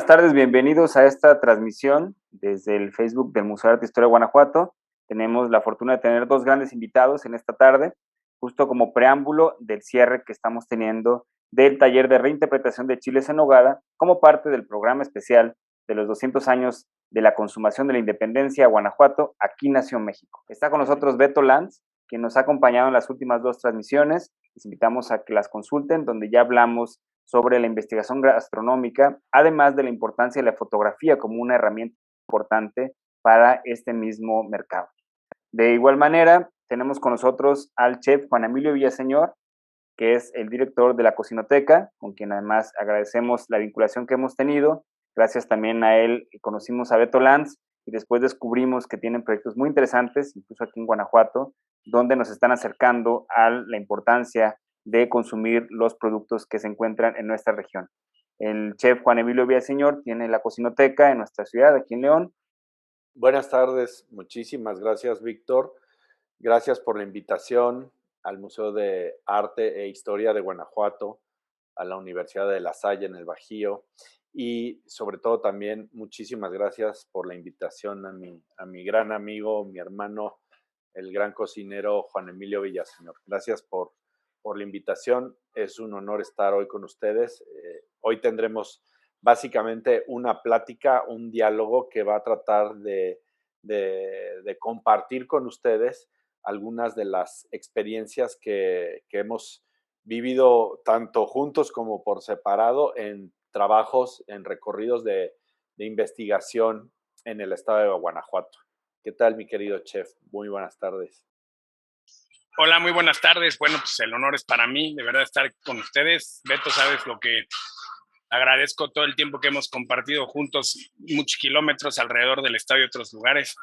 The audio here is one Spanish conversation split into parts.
buenas tardes, bienvenidos a esta transmisión desde el Facebook del Museo de Arte e Historia de Guanajuato. Tenemos la fortuna de tener dos grandes invitados en esta tarde, justo como preámbulo del cierre que estamos teniendo del taller de reinterpretación de Chiles en Nogada, como parte del programa especial de los 200 años de la consumación de la independencia a Guanajuato. Aquí nació México. Está con nosotros Beto Lanz, quien nos ha acompañado en las últimas dos transmisiones. Les invitamos a que las consulten, donde ya hablamos sobre la investigación gastronómica, además de la importancia de la fotografía como una herramienta importante para este mismo mercado. De igual manera, tenemos con nosotros al chef Juan Emilio Villaseñor, que es el director de la Cocinoteca, con quien además agradecemos la vinculación que hemos tenido. Gracias también a él conocimos a Beto Lanz y después descubrimos que tienen proyectos muy interesantes, incluso aquí en Guanajuato, donde nos están acercando a la importancia de consumir los productos que se encuentran en nuestra región. El chef Juan Emilio Villaseñor tiene la Cocinoteca en nuestra ciudad, aquí en León. Buenas tardes, muchísimas gracias, Víctor. Gracias por la invitación al Museo de Arte e Historia de Guanajuato, a la Universidad de La Salle en el Bajío y sobre todo también muchísimas gracias por la invitación a mi gran amigo, mi hermano, el gran cocinero Juan Emilio Villaseñor. Gracias por la invitación. Es un honor estar hoy con ustedes. Hoy tendremos básicamente una plática, un diálogo que va a tratar de compartir con ustedes algunas de las experiencias que hemos vivido tanto juntos como por separado en trabajos, en recorridos de investigación en el estado de Guanajuato. ¿Qué tal, mi querido chef? Muy buenas tardes. Hola, muy buenas tardes. Bueno, pues el honor es para mí, de verdad, estar con ustedes. Beto, sabes lo que agradezco todo el tiempo que hemos compartido juntos, muchos kilómetros alrededor del estadio y otros lugares.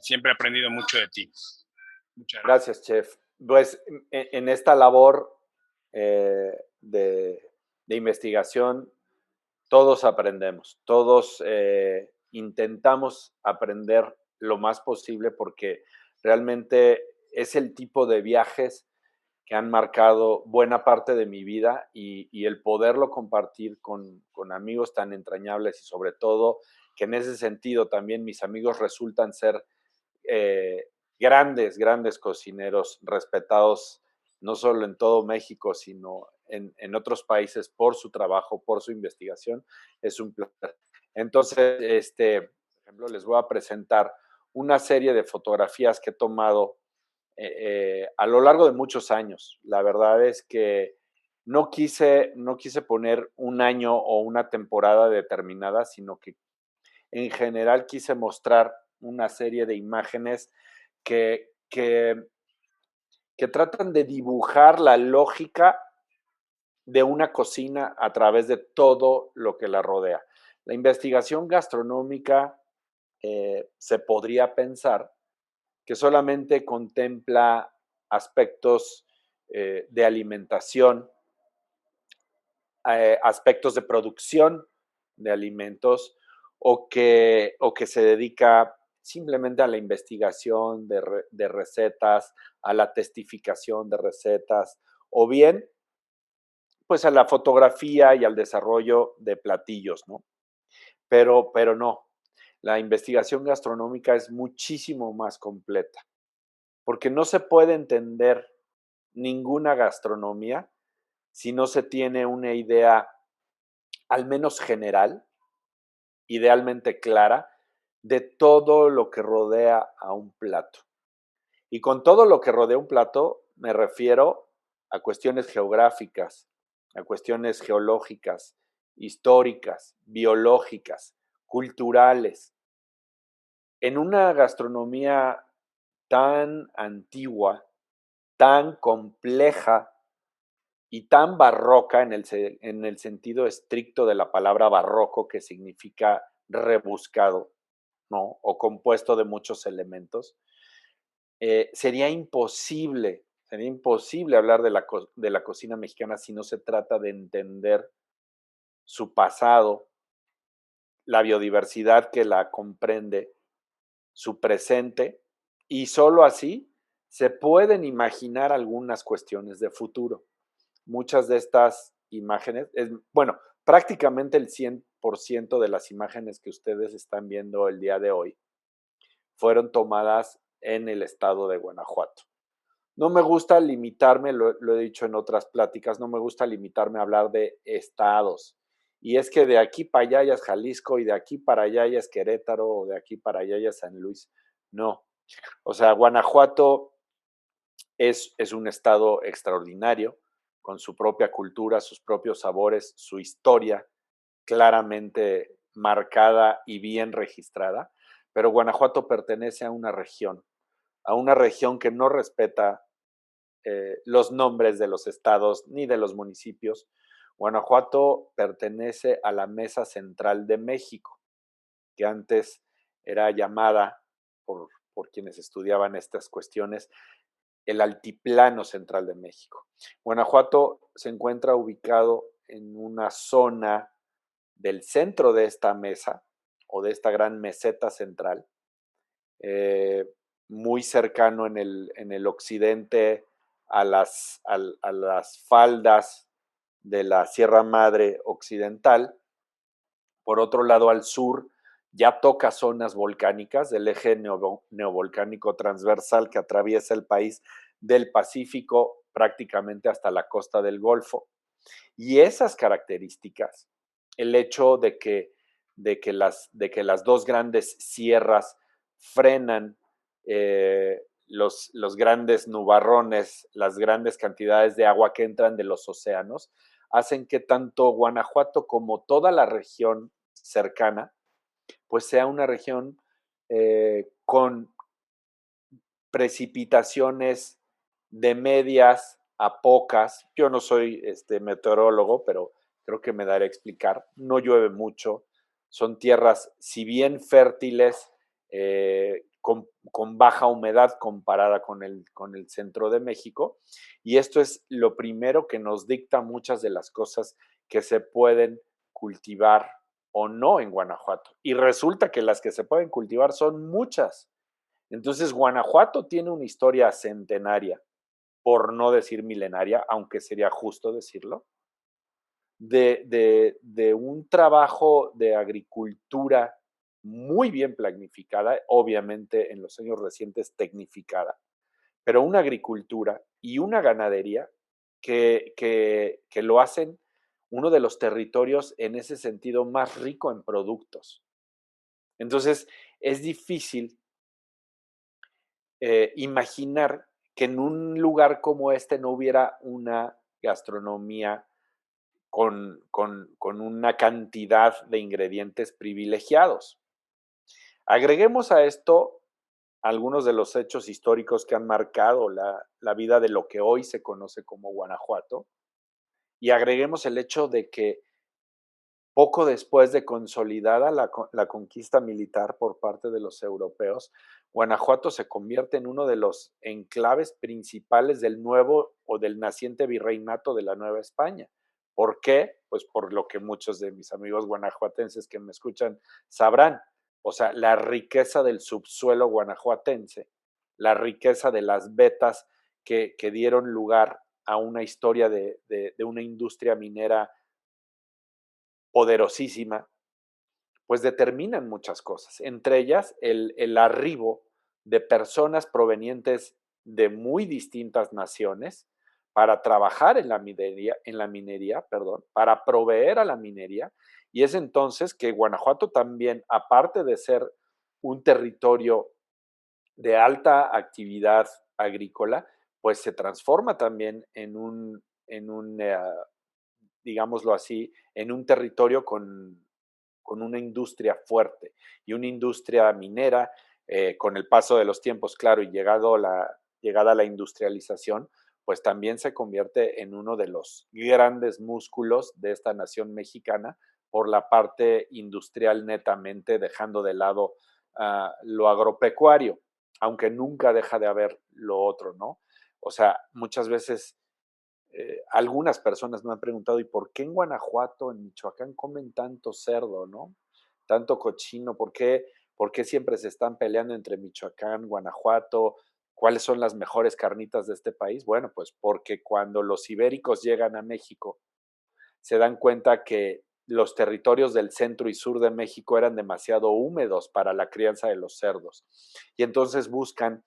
Siempre he aprendido mucho de ti. Muchas gracias, chef. Pues en esta labor de investigación, todos aprendemos, todos intentamos aprender lo más posible porque realmente es el tipo de viajes que han marcado buena parte de mi vida y el poderlo compartir con amigos tan entrañables y sobre todo que en ese sentido también mis amigos resultan ser grandes cocineros respetados no solo en todo México, sino en otros países por su trabajo, por su investigación, es un placer. Entonces, por ejemplo, les voy a presentar una serie de fotografías que he tomado a lo largo de muchos años. La verdad es que no quise poner un año o una temporada determinada, sino que en general quise mostrar una serie de imágenes que tratan de dibujar la lógica de una cocina a través de todo lo que la rodea. La investigación gastronómica se podría pensar que solamente contempla aspectos de alimentación, aspectos de producción de alimentos o que se dedica simplemente a la investigación de recetas, a la testificación de recetas o bien pues a la fotografía y al desarrollo de platillos, ¿no? Pero no, la investigación gastronómica es muchísimo más completa, porque no se puede entender ninguna gastronomía si no se tiene una idea al menos general, idealmente clara, de todo lo que rodea a un plato. Y con todo lo que rodea un plato me refiero a cuestiones geográficas, a cuestiones geológicas, históricas, biológicas, culturales. En una gastronomía tan antigua, tan compleja y tan barroca en el sentido estricto de la palabra barroco, que significa rebuscado, ¿no? O compuesto de muchos elementos, sería imposible hablar de la cocina mexicana si no se trata de entender su pasado, la biodiversidad que la comprende, su presente, y solo así se pueden imaginar algunas cuestiones de futuro. Muchas de estas imágenes, prácticamente el 90% de las imágenes que ustedes están viendo el día de hoy fueron tomadas en el estado de Guanajuato. No me gusta limitarme, lo he dicho en otras pláticas, no me gusta limitarme a hablar de estados. Y es que de aquí para allá ya es Jalisco y de aquí para allá ya es Querétaro o de aquí para allá ya es San Luis. No. O sea, Guanajuato es un estado extraordinario, con su propia cultura, sus propios sabores, su historia claramente marcada y bien registrada. Pero Guanajuato pertenece a una región que no respeta los nombres de los estados ni de los municipios. Guanajuato pertenece a la Mesa Central de México, que antes era llamada por quienes estudiaban estas cuestiones el Altiplano Central de México. Guanajuato se encuentra ubicado en una zona del centro de esta mesa o de esta gran meseta central, muy cercano en el occidente a las faldas de la Sierra Madre Occidental. Por otro lado, al sur ya toca zonas volcánicas del eje neovolcánico transversal que atraviesa el país del Pacífico prácticamente hasta la costa del Golfo. Y esas características, el hecho de que las dos grandes sierras frenan los grandes nubarrones, las grandes cantidades de agua que entran de los océanos, hacen que tanto Guanajuato como toda la región cercana, pues sea una región con precipitaciones de medias a pocas. Yo no soy meteorólogo, pero creo que me daré a explicar. No llueve mucho, son tierras, si bien fértiles, con baja humedad comparada con el centro de México. Y esto es lo primero que nos dicta muchas de las cosas que se pueden cultivar o no en Guanajuato. Y resulta que las que se pueden cultivar son muchas. Entonces, Guanajuato tiene una historia centenaria, por no decir milenaria, aunque sería justo decirlo, de un trabajo de agricultura muy bien planificada, obviamente en los años recientes tecnificada, pero una agricultura y una ganadería que lo hacen uno de los territorios en ese sentido más rico en productos. Entonces, es difícil imaginar que en un lugar como este no hubiera una gastronomía con una cantidad de ingredientes privilegiados. Agreguemos a esto algunos de los hechos históricos que han marcado la vida de lo que hoy se conoce como Guanajuato, y agreguemos el hecho de que poco después de consolidada la conquista militar por parte de los europeos, Guanajuato se convierte en uno de los enclaves principales del nuevo o del naciente virreinato de la Nueva España. ¿Por qué? Pues por lo que muchos de mis amigos guanajuatenses que me escuchan sabrán. O sea, la riqueza del subsuelo guanajuatense, la riqueza de las vetas que dieron lugar a una historia de una industria minera poderosísima, pues determinan muchas cosas, entre ellas el arribo de personas provenientes de muy distintas naciones para trabajar en la minería, perdón, para proveer a la minería, y es entonces que Guanajuato también, aparte de ser un territorio de alta actividad agrícola, pues se transforma también digámoslo así, en un territorio con una industria fuerte y una industria minera, con el paso de los tiempos, claro, y llegada la industrialización, pues también se convierte en uno de los grandes músculos de esta nación mexicana por la parte industrial netamente, dejando de lado lo agropecuario, aunque nunca deja de haber lo otro, ¿no? O sea, muchas veces algunas personas me han preguntado, ¿y por qué en Guanajuato, en Michoacán, comen tanto cerdo, ¿no? Tanto cochino, por qué siempre se están peleando entre Michoacán, Guanajuato? ¿Cuáles son las mejores carnitas de este país? Bueno, pues porque cuando los ibéricos llegan a México, se dan cuenta que los territorios del centro y sur de México eran demasiado húmedos para la crianza de los cerdos. Y entonces buscan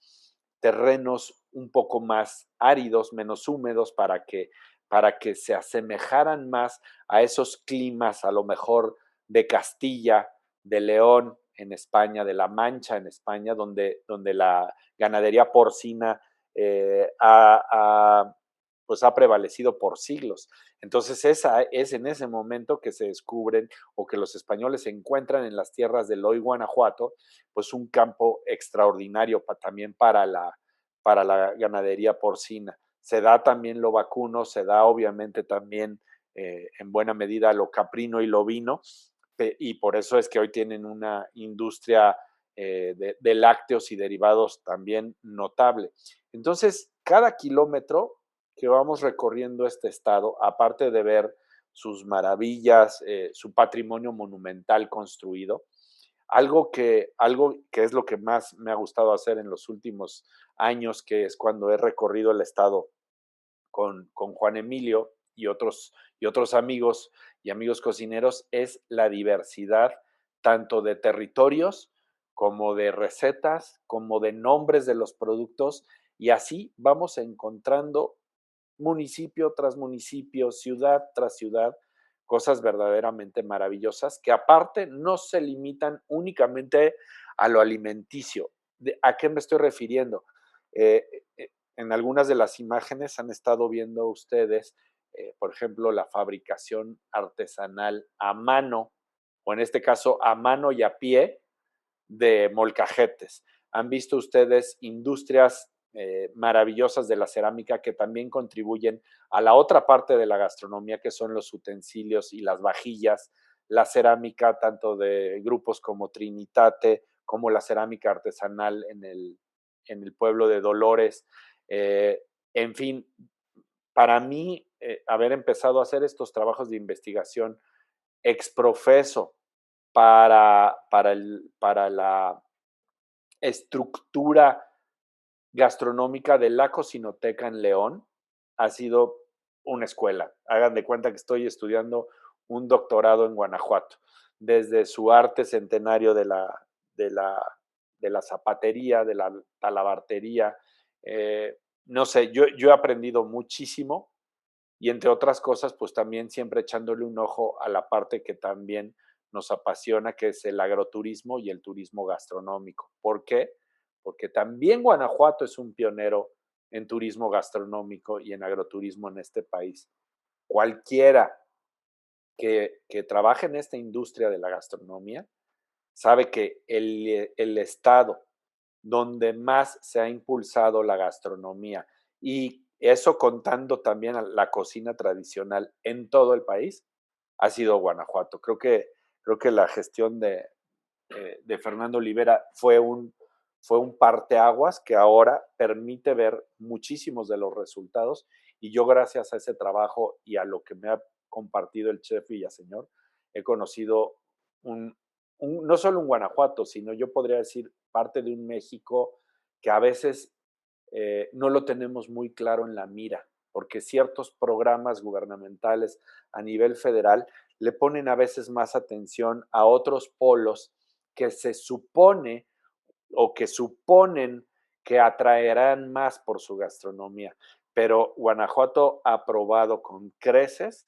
terrenos un poco más áridos, menos húmedos, para que se asemejaran más a esos climas, a lo mejor de Castilla, de León en España, de La Mancha en España, donde la ganadería porcina pues ha prevalecido por siglos. Entonces es en ese momento que se descubren o que los españoles encuentran en las tierras del hoy Guanajuato, pues un campo extraordinario también para la ganadería porcina. Se da también lo vacuno, se da obviamente también en buena medida lo caprino y lo ovino, y por eso es que hoy tienen una industria de lácteos y derivados también notable. Entonces, cada kilómetro que vamos recorriendo este estado, aparte de ver sus maravillas, su patrimonio monumental construido, algo que es lo que más me ha gustado hacer en los últimos años, que es cuando he recorrido el estado con Juan Emilio y otros amigos y amigos cocineros, es la diversidad tanto de territorios como de recetas, como de nombres de los productos, y así vamos encontrando municipio tras municipio, ciudad tras ciudad, cosas verdaderamente maravillosas que aparte no se limitan únicamente a lo alimenticio. ¿A qué me estoy refiriendo? Eh, en algunas de las imágenes han estado viendo ustedes, por ejemplo, la fabricación artesanal a mano, o en este caso a mano y a pie, de molcajetes. Han visto ustedes industrias maravillosas de la cerámica que también contribuyen a la otra parte de la gastronomía, que son los utensilios y las vajillas, la cerámica tanto de grupos como Trinitate, como la cerámica artesanal en el pueblo de Dolores. En fin, para mí, haber empezado a hacer estos trabajos de investigación exprofeso para la estructura gastronómica de la Cocinoteca en León ha sido una escuela. Hagan de cuenta que estoy estudiando un doctorado en Guanajuato, desde su arte centenario de la zapatería, de la talabartería. No sé, yo he aprendido muchísimo y entre otras cosas, pues también siempre echándole un ojo a la parte que también nos apasiona, que es el agroturismo y el turismo gastronómico. ¿Por qué? Porque también Guanajuato es un pionero en turismo gastronómico y en agroturismo en este país. Cualquiera que trabaje en esta industria de la gastronomía sabe que el estado donde más se ha impulsado la gastronomía, y eso contando también a la cocina tradicional en todo el país, ha sido Guanajuato. Creo que la gestión de Fernando Olivera fue un parteaguas que ahora permite ver muchísimos de los resultados, y yo gracias a ese trabajo y a lo que me ha compartido el chef Villaseñor, he conocido no solo un Guanajuato, sino yo podría decir parte de un México que a veces no lo tenemos muy claro en la mira, porque ciertos programas gubernamentales a nivel federal le ponen a veces más atención a otros polos que se supone o que suponen que atraerán más por su gastronomía. Pero Guanajuato ha probado con creces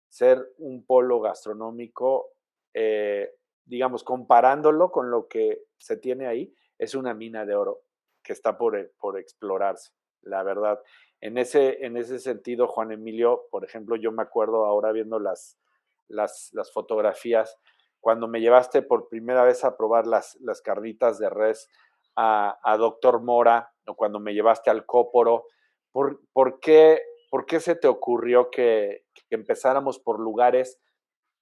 ser un polo gastronómico, digamos, comparándolo con lo que se tiene ahí, es una mina de oro que está por explorarse, la verdad. En ese sentido, Juan Emilio, por ejemplo, yo me acuerdo ahora viendo las fotografías, cuando me llevaste por primera vez a probar las carnitas de res a Doctor Mora, o cuando me llevaste al Cóporo, ¿por qué se te ocurrió que empezáramos por lugares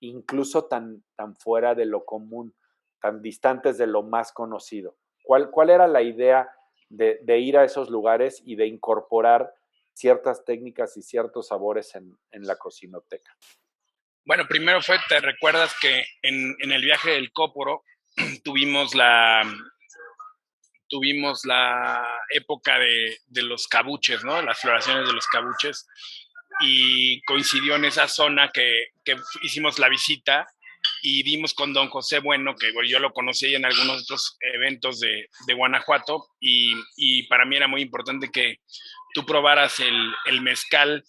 incluso tan fuera de lo común, tan distantes de lo más conocido? ¿Cuál era la idea de ir a esos lugares y de incorporar ciertas técnicas y ciertos sabores en la cocinoteca? Bueno, primero te recuerdas que en el viaje del Cóporo tuvimos la época de los cabuches, ¿no? Las floraciones de los cabuches. y coincidió en esa zona que hicimos la visita y vimos con don José Bueno, que yo lo conocí en algunos otros eventos de Guanajuato, y para mí era muy importante que tú probaras el mezcal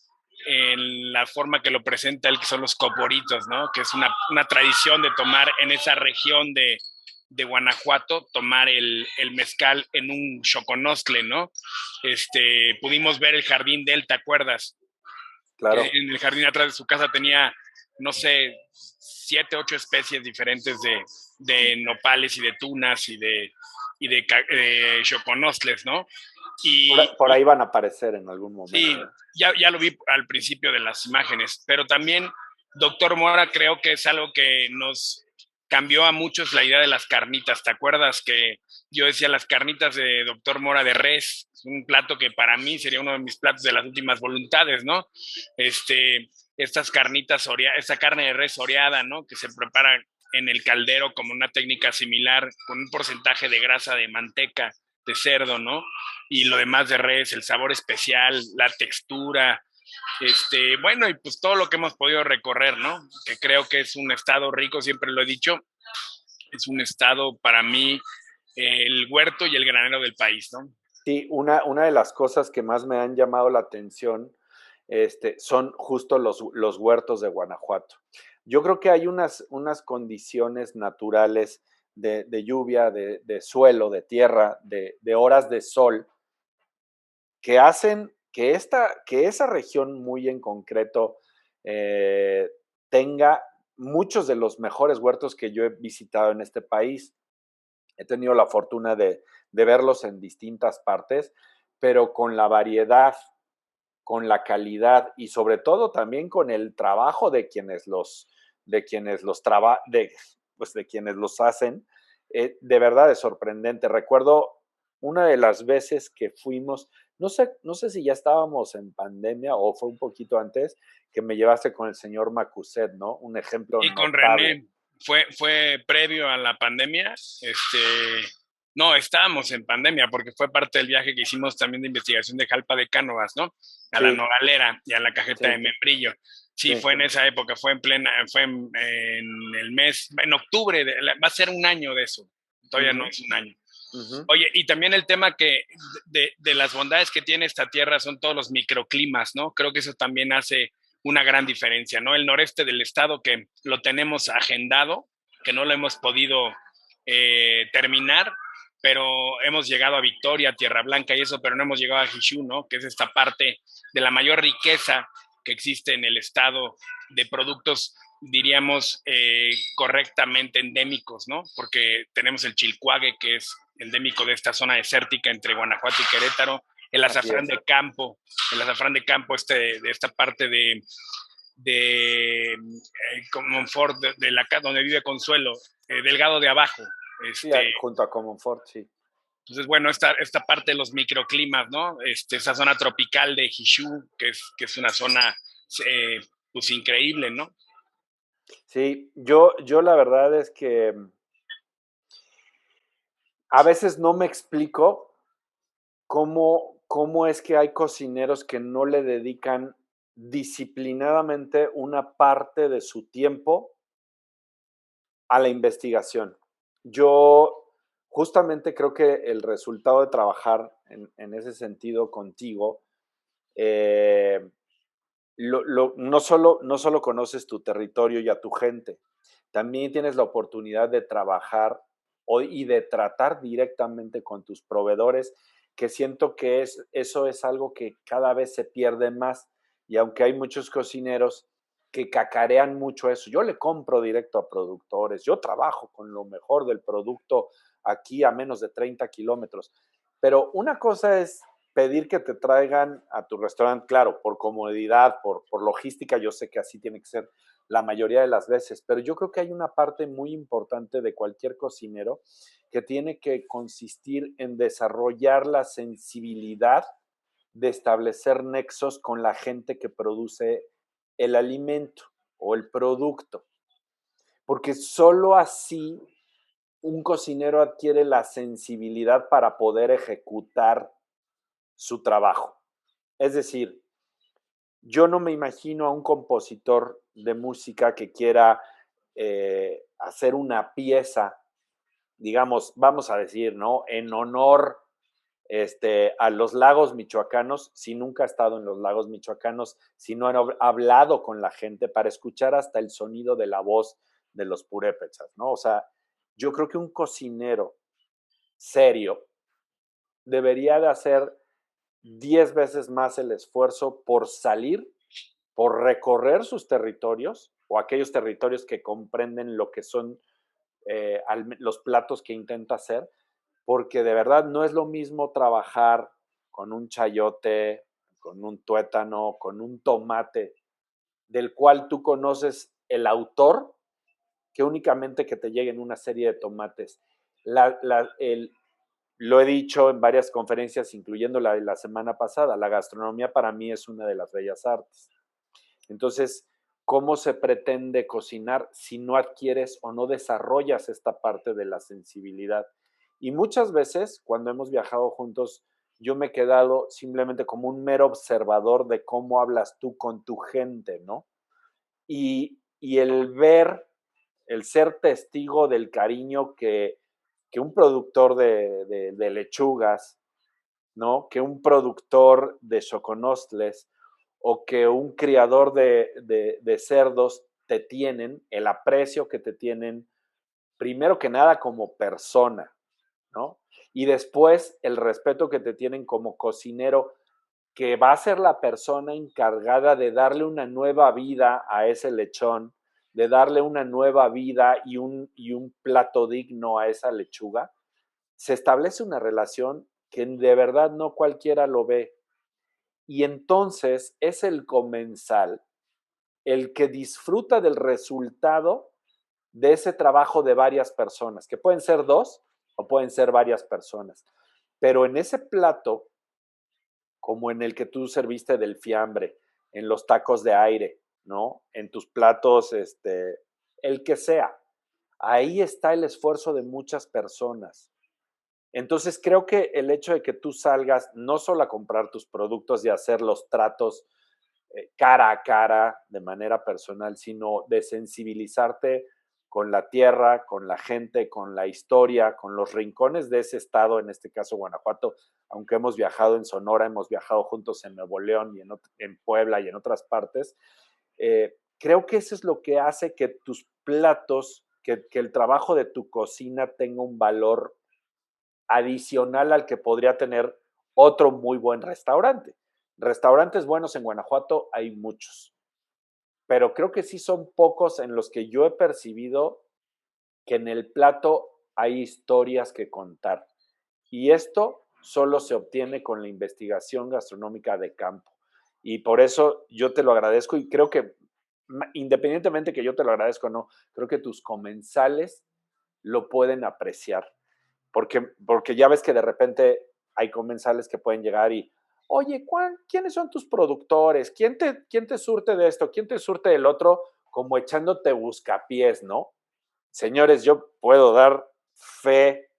en la forma que lo presenta él, que son los coporitos, ¿no? Que es una tradición de tomar en esa región de Guanajuato, tomar el mezcal en un choconostle, ¿no? Pudimos ver el jardín de él, ¿te acuerdas? Que Claro. en el jardín atrás de su casa tenía, no sé, 7, 8 especies diferentes de nopales y de tunas y de choconostles, ¿no? Y, Por ahí van a aparecer en algún sí, momento. ya lo vi al principio de las imágenes, pero también Doctor Mora creo que es algo que nos cambió a muchos la idea de las carnitas. ¿Te acuerdas que yo decía las carnitas de Doctor Mora de res? Un plato que para mí sería uno de mis platos de las últimas voluntades, ¿no? Estas carnitas esta carne de res oreada, ¿no? Que se prepara en el caldero como una técnica similar, con un porcentaje de grasa de manteca de cerdo, ¿no? Y lo demás de res, el sabor especial, la textura, bueno, y pues todo lo que hemos podido recorrer, ¿no? Que creo que es un estado rico, siempre lo he dicho, es un estado para mí el huerto y el granero del país, ¿no? Sí, una de las cosas que más me han llamado la atención son justo los huertos de Guanajuato. Yo creo que hay unas condiciones naturales de lluvia, de suelo, de tierra, de horas de sol, que hacen que esa región muy en concreto eh, tenga muchos de los mejores huertos que yo he visitado en este país. He tenido la fortuna de verlos en distintas partes, pero con la variedad, con la calidad y sobre todo también con el trabajo de quienes los traba, pues de quienes los hacen, de verdad es sorprendente. Recuerdo una de las veces que fuimos, no sé si ya estábamos en pandemia o fue un poquito antes, que me llevaste con el señor Macuset, ¿no? Un ejemplo Y con notable. René, fue previo a la pandemia, no, estábamos en pandemia porque fue parte del viaje que hicimos también de investigación de Jalpa de Cánovas, ¿no? A la Sí, Nogalera y a la cajeta de sí, membrillo. Sí, sí. fue en esa época, fue en el mes, en octubre, va a ser un año de eso, todavía no Uh-huh, es un año. uh-huh. Oye, y también el tema que de las bondades que tiene esta tierra son todos los microclimas, ¿no? Creo que eso también hace una gran diferencia, ¿no? El noreste del estado que lo tenemos agendado, que no lo hemos podido terminar, pero hemos llegado a Victoria, Tierra Blanca y eso, pero no hemos llegado a Jishú, ¿no? Que es esta parte de la mayor riqueza que existe en el estado de productos, diríamos, correctamente endémicos, ¿no? Porque tenemos el chilcuague, que es endémico de esta zona desértica entre Guanajuato y Querétaro, Así es. el azafrán de campo de esta parte de Monfort, donde vive Consuelo, Delgado de Abajo. Sí, Este, junto a Common Fort, sí. entonces, bueno, esta parte de los microclimas, ¿no? Esa zona tropical de Hishú, que es una zona, eh, pues, increíble, ¿no? Sí, yo la verdad es que a veces no me explico cómo es que hay cocineros que no le dedican disciplinadamente una parte de su tiempo a la investigación. Yo justamente creo que el resultado de trabajar en ese sentido contigo, eh, no solo conoces tu territorio y a tu gente, también tienes la oportunidad de trabajar y de tratar directamente con tus proveedores, que siento que eso es algo que cada vez se pierde más. Y aunque hay muchos cocineros que cacarean mucho eso, yo le compro directo a productores, yo trabajo con lo mejor del producto aquí a menos de 30 kilómetros. Pero una cosa es pedir que te traigan a tu restaurante, claro, por comodidad, por logística, yo sé que así tiene que ser la mayoría de las veces, pero yo creo que hay una parte muy importante de cualquier cocinero que tiene que consistir en desarrollar la sensibilidad de establecer nexos con la gente que produce el alimento o el producto, porque solo así un cocinero adquiere la sensibilidad para poder ejecutar su trabajo. Es decir, yo no me imagino a un compositor de música que quiera hacer una pieza, digamos, vamos a decir, ¿no? En honor a los lagos michoacanos, si nunca ha estado en los lagos michoacanos, si no han hablado con la gente para escuchar hasta el sonido de la voz de los purépechas, ¿no? O sea, yo creo que un cocinero serio debería de hacer 10 veces más el esfuerzo por salir, por recorrer sus territorios o aquellos territorios que comprenden lo que son los platos que intenta hacer, porque de verdad no es lo mismo trabajar con un chayote, con un tuétano, con un tomate, del cual tú conoces el autor, que únicamente que te lleguen una serie de tomates. Lo he dicho en varias conferencias, incluyendo la de la semana pasada, la gastronomía para mí es una de las bellas artes. Entonces, ¿cómo se pretende cocinar si no adquieres o no desarrollas esta parte de la sensibilidad? Y muchas veces, cuando hemos viajado juntos, yo me he quedado simplemente como un mero observador de cómo hablas tú con tu gente, ¿no? Y el ver, el ser testigo del cariño que un productor de lechugas, ¿no? Que un productor de choconostles o que un criador de cerdos te tienen, el aprecio que te tienen, primero que nada como persona, ¿no? Y después el respeto que te tienen como cocinero, que va a ser la persona encargada de darle una nueva vida a ese lechón, de darle una nueva vida y un plato digno a esa lechuga, se establece una relación que de verdad no cualquiera lo ve. Y entonces es el comensal el que disfruta del resultado de ese trabajo de varias personas, que pueden ser dos o pueden ser varias personas. Pero en ese plato, como en el que tú serviste del fiambre, en los tacos de aire, ¿no? En tus platos, el que sea, ahí está el esfuerzo de muchas personas. Entonces creo que el hecho de que tú salgas no solo a comprar tus productos y hacer los tratos cara a cara de manera personal, sino de sensibilizarte con la tierra, con la gente, con la historia, con los rincones de ese estado, en este caso Guanajuato, aunque hemos viajado en Sonora, hemos viajado juntos en Nuevo León y en Puebla y en otras partes, creo que eso es lo que hace que tus platos, que el trabajo de tu cocina tenga un valor adicional al que podría tener otro muy buen restaurante. Restaurantes buenos en Guanajuato hay muchos, pero creo que sí son pocos en los que yo he percibido que en el plato hay historias que contar. Y esto solo se obtiene con la investigación gastronómica de campo. Y por eso yo te lo agradezco y creo que independientemente que yo te lo agradezco o no, creo que tus comensales lo pueden apreciar. Porque ya ves que de repente hay comensales que pueden llegar y, oye, ¿quiénes son tus productores? ¿Quién te surte de esto? ¿Quién te surte del otro? Como echándote buscapiés, ¿no? Señores, yo puedo dar fe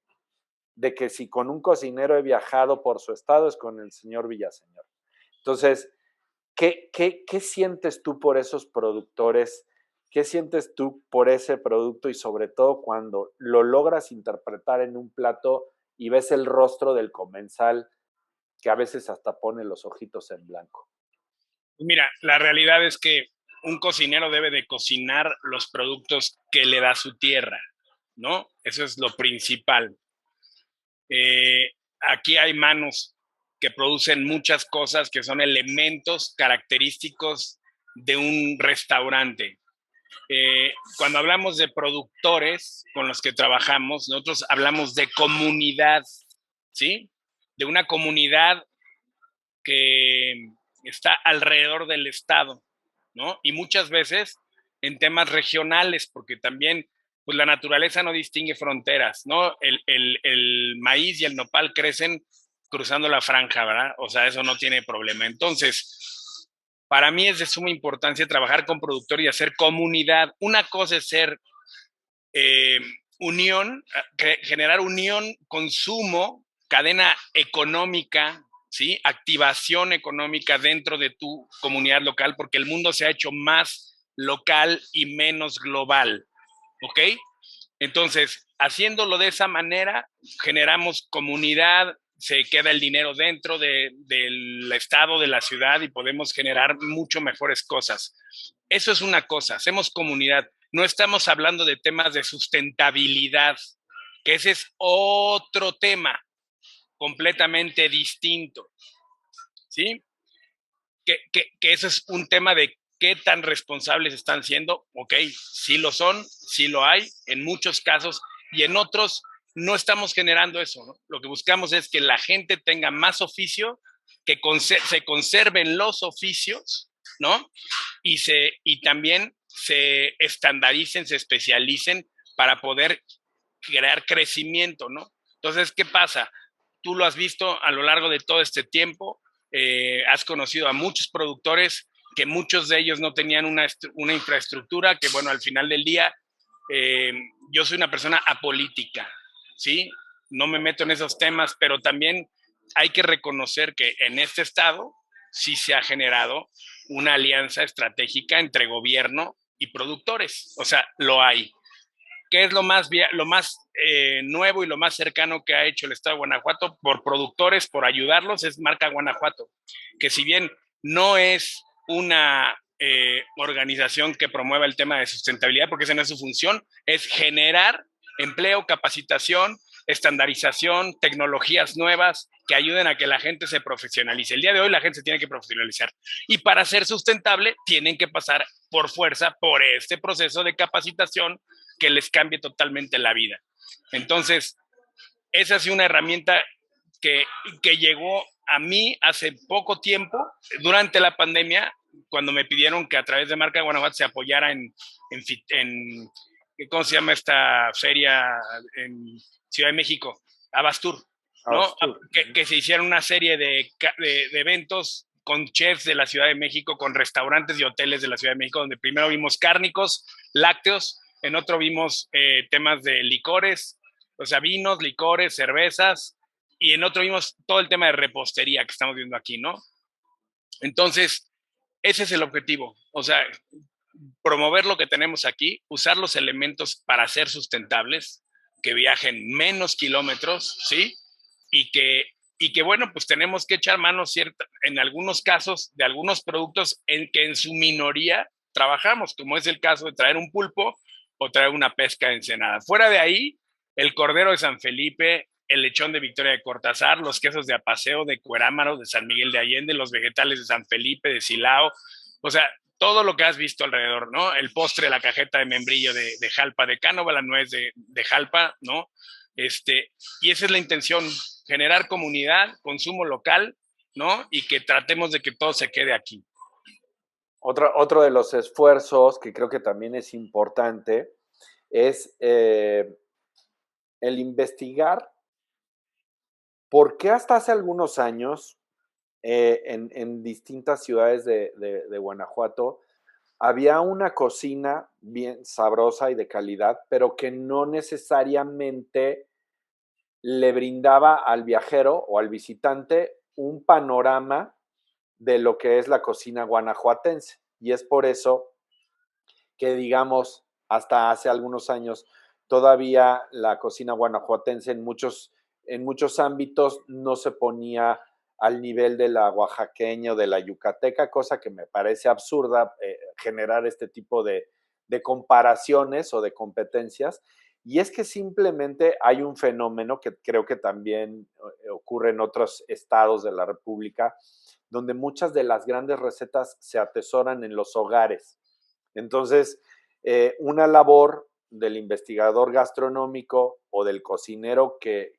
de que si con un cocinero he viajado por su estado es con el señor Villaseñor. Entonces, ¿qué sientes tú por esos productores? ¿Qué sientes tú por ese producto? Y sobre todo cuando lo logras interpretar en un plato y ves el rostro del comensal que a veces hasta pone los ojitos en blanco. Mira, la realidad es que un cocinero debe de cocinar los productos que le da su tierra, ¿no? Eso es lo principal. Aquí hay manos que producen muchas cosas que son elementos característicos de un restaurante. Cuando hablamos de productores con los que trabajamos, nosotros hablamos de comunidad, ¿sí? De una comunidad que está alrededor del Estado, ¿no? Y muchas veces en temas regionales, porque también pues la naturaleza no distingue fronteras, ¿no? El maíz y el nopal crecen cruzando la franja, ¿verdad? O sea, eso no tiene problema. Entonces, para mí es de suma importancia trabajar con productores y hacer comunidad. Una cosa es ser unión, generar unión, consumo, cadena económica, ¿sí? Activación económica dentro de tu comunidad local, porque el mundo se ha hecho más local y menos global, ¿ok? Entonces, haciéndolo de esa manera, generamos comunidad, se queda el dinero dentro del estado, de la ciudad y podemos generar mucho mejores cosas. Eso es una cosa, hacemos comunidad. No estamos hablando de temas de sustentabilidad, que ese es otro tema completamente distinto, ¿sí? Que eso es un tema de qué tan responsables están siendo. Ok, sí lo son, sí lo hay, en muchos casos, y en otros no estamos generando eso, ¿no? Lo que buscamos es que la gente tenga más oficio, que se conserven los oficios, ¿no? Y también se estandaricen, se especialicen para poder crear crecimiento, ¿no? Entonces, ¿qué pasa? Tú lo has visto a lo largo de todo este tiempo, has conocido a muchos productores que muchos de ellos no tenían una infraestructura, que bueno, al final del día, eh, yo soy una persona apolítica, ¿sí? No me meto en esos temas, pero también hay que reconocer que en este estado sí se ha generado una alianza estratégica entre gobierno y productores, o sea, lo hay. ¿Qué es lo más nuevo y lo más cercano que ha hecho el Estado de Guanajuato por productores, por ayudarlos? Es Marca Guanajuato, que si bien no es una organización que promueva el tema de sustentabilidad, porque esa no es su función, es generar empleo, capacitación, estandarización, tecnologías nuevas que ayuden a que la gente se profesionalice. El día de hoy la gente se tiene que profesionalizar y para ser sustentable tienen que pasar por fuerza por este proceso de capacitación que les cambie totalmente la vida. Entonces, esa es una herramienta que llegó a mí hace poco tiempo, durante la pandemia, cuando me pidieron que a través de Marca Guanajuato se apoyara en ¿cómo se llama esta feria en Ciudad de México? Abastur, ¿no? Abastur. Que se hiciera una serie de eventos con chefs de la Ciudad de México, con restaurantes y hoteles de la Ciudad de México, donde primero vimos cárnicos, lácteos, en otro vimos temas de licores, o sea, vinos, licores, cervezas, y en otro vimos todo el tema de repostería que estamos viendo aquí, ¿no? Entonces, ese es el objetivo, o sea, promover lo que tenemos aquí, usar los elementos para ser sustentables, que viajen menos kilómetros, ¿sí? Y que bueno, pues tenemos que echar mano en algunos casos de algunos productos en que en su minoría trabajamos, como es el caso de traer un pulpo o traer una pesca de Ensenada. Fuera de ahí, el cordero de San Felipe, el lechón de Victoria de Cortázar, los quesos de Apaseo, de Cuerámaro, de San Miguel de Allende, los vegetales de San Felipe, de Silao, o sea, todo lo que has visto alrededor, ¿no? El postre, la cajeta de membrillo de Jalpa de Cánova, la nuez de Jalpa, ¿no? Y esa es la intención, generar comunidad, consumo local, ¿no? Y que tratemos de que todo se quede aquí. Otro de los esfuerzos que creo que también es importante es el investigar por qué hasta hace algunos años en distintas ciudades de Guanajuato había una cocina bien sabrosa y de calidad, pero que no necesariamente le brindaba al viajero o al visitante un panorama de lo que es la cocina guanajuatense. Y es por eso que, digamos, hasta hace algunos años, todavía la cocina guanajuatense en muchos ámbitos no se ponía al nivel de la oaxaqueña o de la yucateca, cosa que me parece absurda generar este tipo de comparaciones o de competencias. Y es que simplemente hay un fenómeno que creo que también ocurre en otros estados de la República, donde muchas de las grandes recetas se atesoran en los hogares. Entonces, una labor del investigador gastronómico o del cocinero que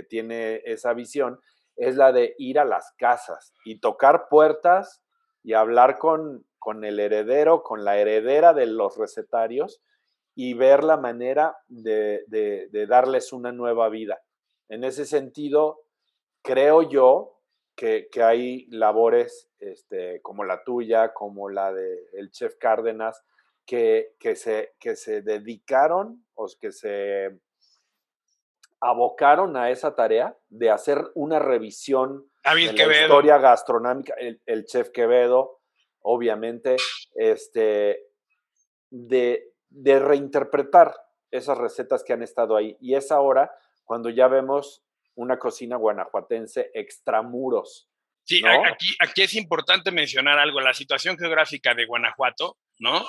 tiene esa visión es la de ir a las casas y tocar puertas y hablar con el heredero, con la heredera de los recetarios y ver la manera de darles una nueva vida. En ese sentido, creo yo que hay labores como la tuya, como la del chef Cárdenas, que se dedicaron o que se abocaron a esa tarea de hacer una revisión David en la Quevedo. historia gastronómica, el chef Quevedo, obviamente, de reinterpretar esas recetas que han estado ahí. Y es ahora cuando ya vemos una cocina guanajuatense extramuros, Sí, ¿no? aquí es importante mencionar algo, la situación geográfica de Guanajuato, ¿no?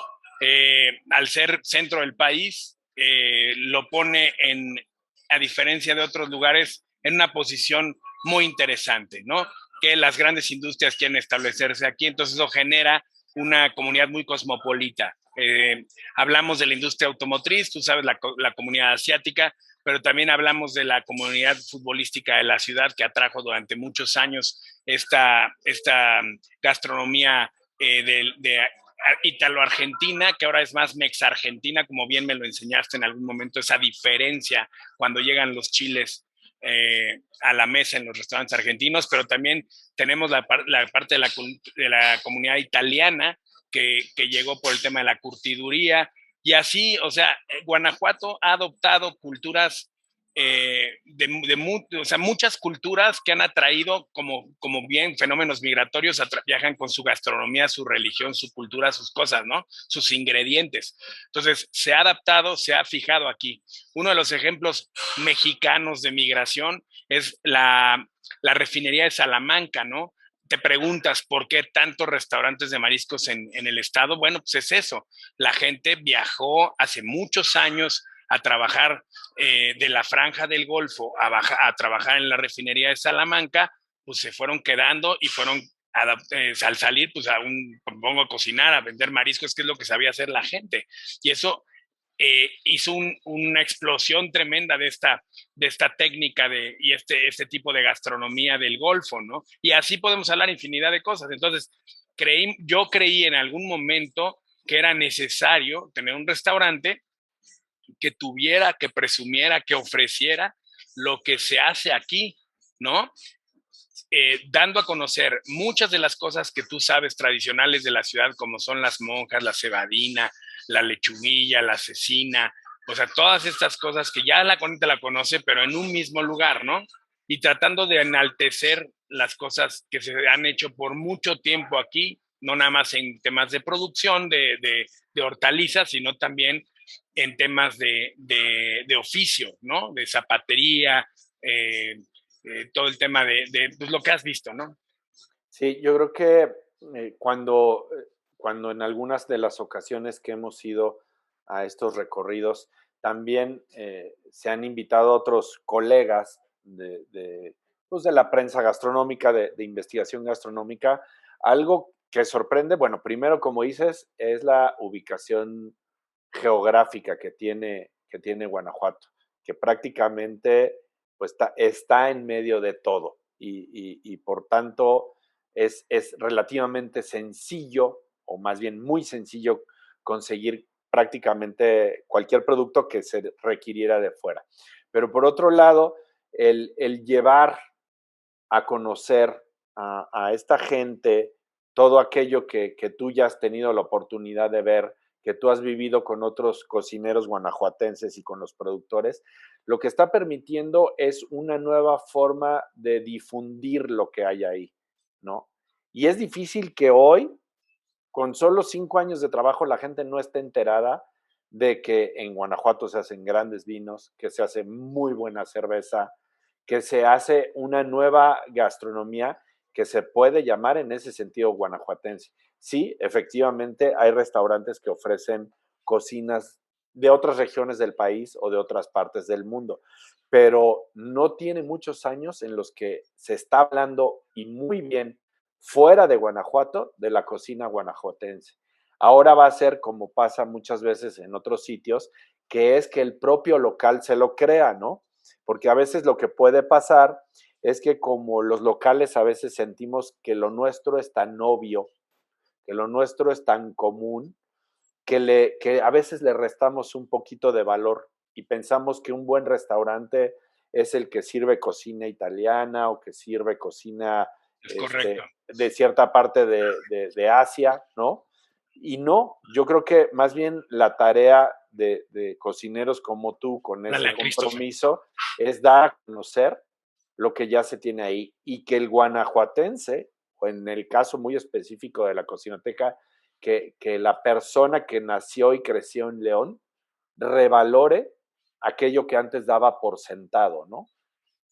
Al ser centro del país, lo pone a diferencia de otros lugares, en una posición muy interesante, ¿no? Que las grandes industrias quieren establecerse aquí, entonces eso genera una comunidad muy cosmopolita. Hablamos de la industria automotriz, tú sabes, la comunidad asiática, pero también hablamos de la comunidad futbolística de la ciudad que atrajo durante muchos años esta gastronomía de italo-argentina, que ahora es más mex-argentina, como bien me lo enseñaste en algún momento, esa diferencia cuando llegan los chiles a la mesa en los restaurantes argentinos, pero también tenemos la parte de la comunidad italiana que llegó por el tema de la curtiduría, y así, o sea, Guanajuato ha adoptado culturas o sea, muchas culturas que han atraído como bien fenómenos migratorios, viajan con su gastronomía, su religión, su cultura, sus cosas, ¿no? Sus ingredientes. Entonces, se ha adaptado, se ha fijado aquí. Uno de los ejemplos mexicanos de migración es la refinería de Salamanca, ¿no? Te preguntas por qué tantos restaurantes de mariscos en el estado. Bueno, pues es eso. La gente viajó hace muchos años a trabajar de la franja del Golfo a trabajar en la refinería de Salamanca, pues se fueron quedando y fueron al salir, pues pongo a cocinar, a vender mariscos, que es lo que sabía hacer la gente. Y eso hizo una explosión tremenda de esta técnica y este tipo de gastronomía del Golfo, ¿no? Y así podemos hablar infinidad de cosas. Entonces, yo creí en algún momento que era necesario tener un restaurante que tuviera, que presumiera, que ofreciera lo que se hace aquí, ¿no? Dando a conocer muchas de las cosas que tú sabes tradicionales de la ciudad, como son las monjas, la cebadina, la lechuguilla, la cecina, o sea, todas estas cosas que ya la gente la conoce, pero en un mismo lugar, ¿no? Y tratando de enaltecer las cosas que se han hecho por mucho tiempo aquí, no nada más en temas de producción de hortalizas, sino también en temas de oficio, ¿no? De zapatería, todo el tema de pues, lo que has visto, ¿no? Sí, yo creo que cuando en algunas de las ocasiones que hemos ido a estos recorridos, también se han invitado otros colegas pues de la prensa gastronómica, de investigación gastronómica. Algo que sorprende, bueno, primero, como dices, es la ubicación geográfica que tiene Guanajuato, que prácticamente pues, está en medio de todo y por tanto es relativamente sencillo, o más bien muy sencillo, conseguir prácticamente cualquier producto que se requiriera de fuera. Pero por otro lado, el llevar a conocer a esta gente todo aquello que tú ya has tenido la oportunidad de ver, que tú has vivido con otros cocineros guanajuatenses y con los productores, lo que está permitiendo es una nueva forma de difundir lo que hay ahí, ¿no? Y es difícil que hoy, con solo 5 años de trabajo, la gente no esté enterada de que en Guanajuato se hacen grandes vinos, que se hace muy buena cerveza, que se hace una nueva gastronomía que se puede llamar en ese sentido guanajuatense. Sí, efectivamente hay restaurantes que ofrecen cocinas de otras regiones del país o de otras partes del mundo, pero no tiene muchos años en los que se está hablando y muy bien fuera de Guanajuato de la cocina guanajuatense. Ahora va a ser como pasa muchas veces en otros sitios, que es que el propio local se lo crea, ¿no? Porque a veces lo que puede pasar es que como los locales a veces sentimos que lo nuestro es tan obvio, que lo nuestro es tan común, que a veces le restamos un poquito de valor y pensamos que un buen restaurante es el que sirve cocina italiana o que sirve cocina Es correcto. de cierta parte de Asia, ¿no? Y no, yo creo que más bien la tarea de cocineros como tú con ese Dale a Christopher. compromiso es dar a conocer lo que ya se tiene ahí y que el guanajuatense, o en el caso muy específico de la cocinoteca, que la persona que nació y creció en León revalore aquello que antes daba por sentado, ¿no?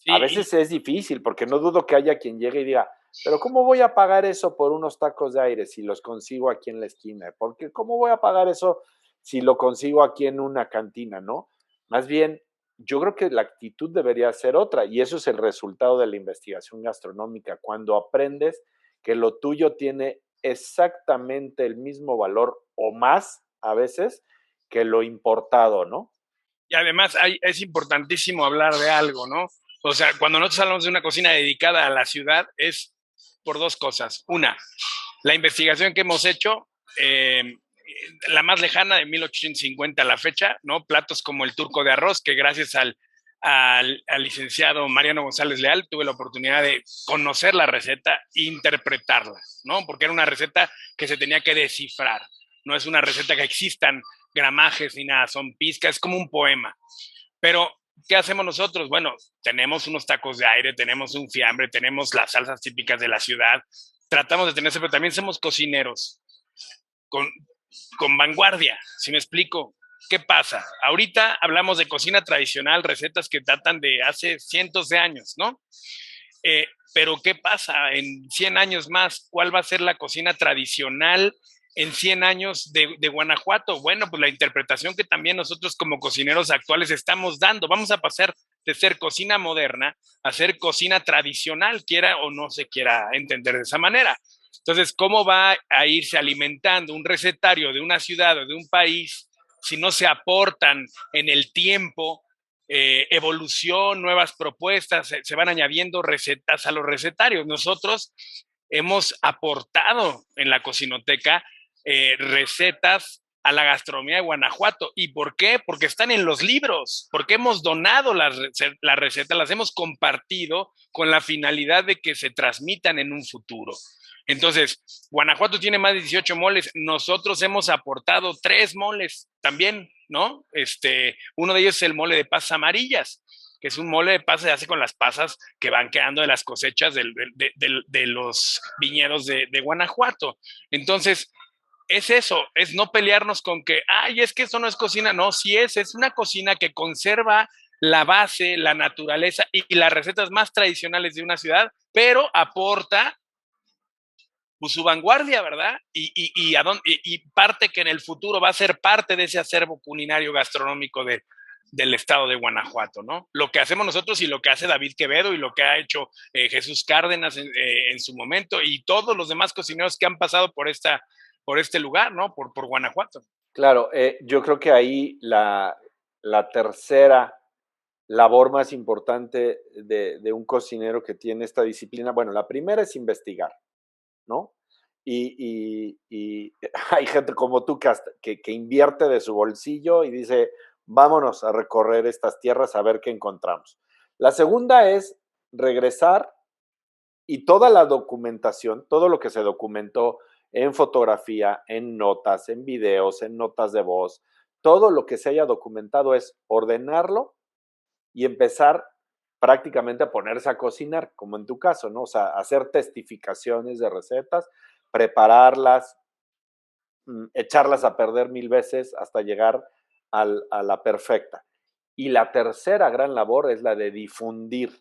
A Sí, veces es difícil, porque no dudo que haya quien llegue y diga, pero ¿cómo voy a pagar eso por unos tacos de aire si los consigo aquí en la esquina? Porque ¿cómo voy a pagar eso si lo consigo aquí en una cantina, no? Más bien, yo creo que la actitud debería ser otra, y eso es el resultado de la investigación gastronómica, cuando aprendes que lo tuyo tiene exactamente el mismo valor o más a veces que lo importado, ¿no? y además es importantísimo hablar de algo, ¿no? O sea, cuando nosotros hablamos de una cocina dedicada a la ciudad, es por dos cosas. Una, la investigación que hemos hecho, la más lejana de 1850 a la fecha, ¿no? Platos como el turco de arroz, que gracias al licenciado Mariano González Leal tuve la oportunidad de conocer la receta e interpretarla, ¿no? Porque era una receta que se tenía que descifrar. No es una receta que existan gramajes ni nada, son pizcas, es como un poema. Pero, ¿qué hacemos nosotros? Bueno, tenemos unos tacos de aire, tenemos un fiambre, tenemos las salsas típicas de la ciudad, tratamos de tener eso, pero también somos cocineros con, con vanguardia, si me explico. ¿Qué pasa? Ahorita hablamos de cocina tradicional, recetas que datan de hace cientos de años, ¿no? Pero ¿qué pasa en 100 años más? ¿Cuál va a ser la cocina tradicional en 100 años de Guanajuato? Bueno, pues la interpretación que también nosotros como cocineros actuales estamos dando. Vamos a pasar de ser cocina moderna a ser cocina tradicional, quiera o no se quiera entender de esa manera. Entonces, ¿cómo va a irse alimentando un recetario de una ciudad o de un país si no se aportan en el tiempo evolución, nuevas propuestas, se van añadiendo recetas a los recetarios? Nosotros hemos aportado en la cocinoteca recetas a la gastronomía de Guanajuato. ¿Y por qué? Porque están en los libros, porque hemos donado las recetas, las hemos compartido con la finalidad de que se transmitan en un futuro. Entonces, Guanajuato tiene más de 18 moles, nosotros hemos aportado 3 moles también, ¿no? Uno de ellos es el mole de pasas amarillas, que es un mole de pasas que se hace con las pasas que van quedando de las cosechas de los viñedos de Guanajuato. Entonces, es eso, es no pelearnos con que, ay, es que eso no es cocina. No, sí es una cocina que conserva la base, la naturaleza y las recetas más tradicionales de una ciudad, pero aporta pues, su vanguardia, ¿verdad? Y parte que en el futuro va a ser parte de ese acervo culinario gastronómico del estado de Guanajuato, ¿no? Lo que hacemos nosotros y lo que hace David Quevedo y lo que ha hecho Jesús Cárdenas en su momento y todos los demás cocineros que han pasado por este lugar, ¿no? Por Guanajuato. Claro, yo creo que ahí la tercera labor más importante de un cocinero que tiene esta disciplina, bueno, la primera es investigar, ¿no? Y hay gente como tú que invierte de su bolsillo y dice, vámonos a recorrer estas tierras a ver qué encontramos. La segunda es regresar y toda la documentación, todo lo que se documentó en fotografía, en notas, en videos, en notas de voz, todo lo que se haya documentado es ordenarlo y empezar prácticamente a ponerse a cocinar, como en tu caso, ¿no? O sea, hacer testificaciones de recetas, prepararlas, echarlas a perder 1000 veces hasta llegar a la perfecta. Y la tercera gran labor es la de difundir,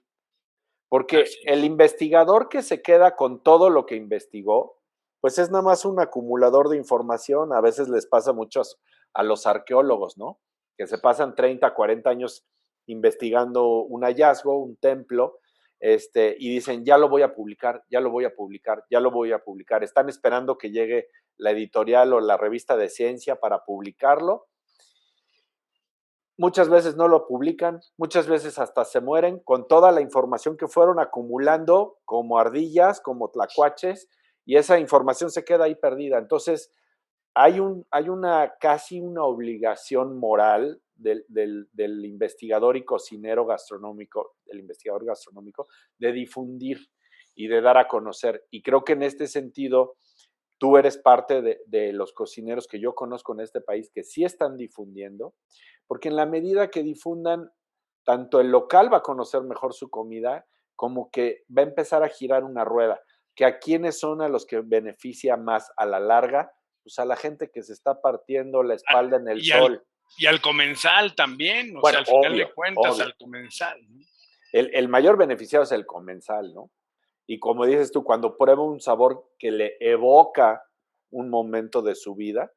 porque el investigador que se queda con todo lo que investigó, pues es nada más un acumulador de información. A veces les pasa muchos a los arqueólogos, ¿no? Que se pasan 30, 40 años investigando un hallazgo, un templo, y dicen, ya lo voy a publicar, ya lo voy a publicar, ya lo voy a publicar. Están esperando que llegue la editorial o la revista de ciencia para publicarlo. Muchas veces no lo publican, muchas veces hasta se mueren con toda la información que fueron acumulando como ardillas, como tlacuaches, y esa información se queda ahí perdida. Entonces, hay casi una obligación moral del investigador y cocinero gastronómico, del investigador gastronómico, de difundir y de dar a conocer. Y creo que en este sentido, tú eres parte de los cocineros que yo conozco en este país que sí están difundiendo, porque en la medida que difundan, tanto el local va a conocer mejor su comida, como que va a empezar a girar una rueda. ¿Que a quiénes son a los que beneficia más a la larga? Pues a la gente que se está partiendo la espalda en el sol. Y al comensal también, o Bueno, sea, al final de obvio, cuentas, obvio. al comensal, ¿no? El mayor beneficiado es el comensal, ¿no? Y como dices tú, cuando prueba un sabor que le evoca un momento de su vida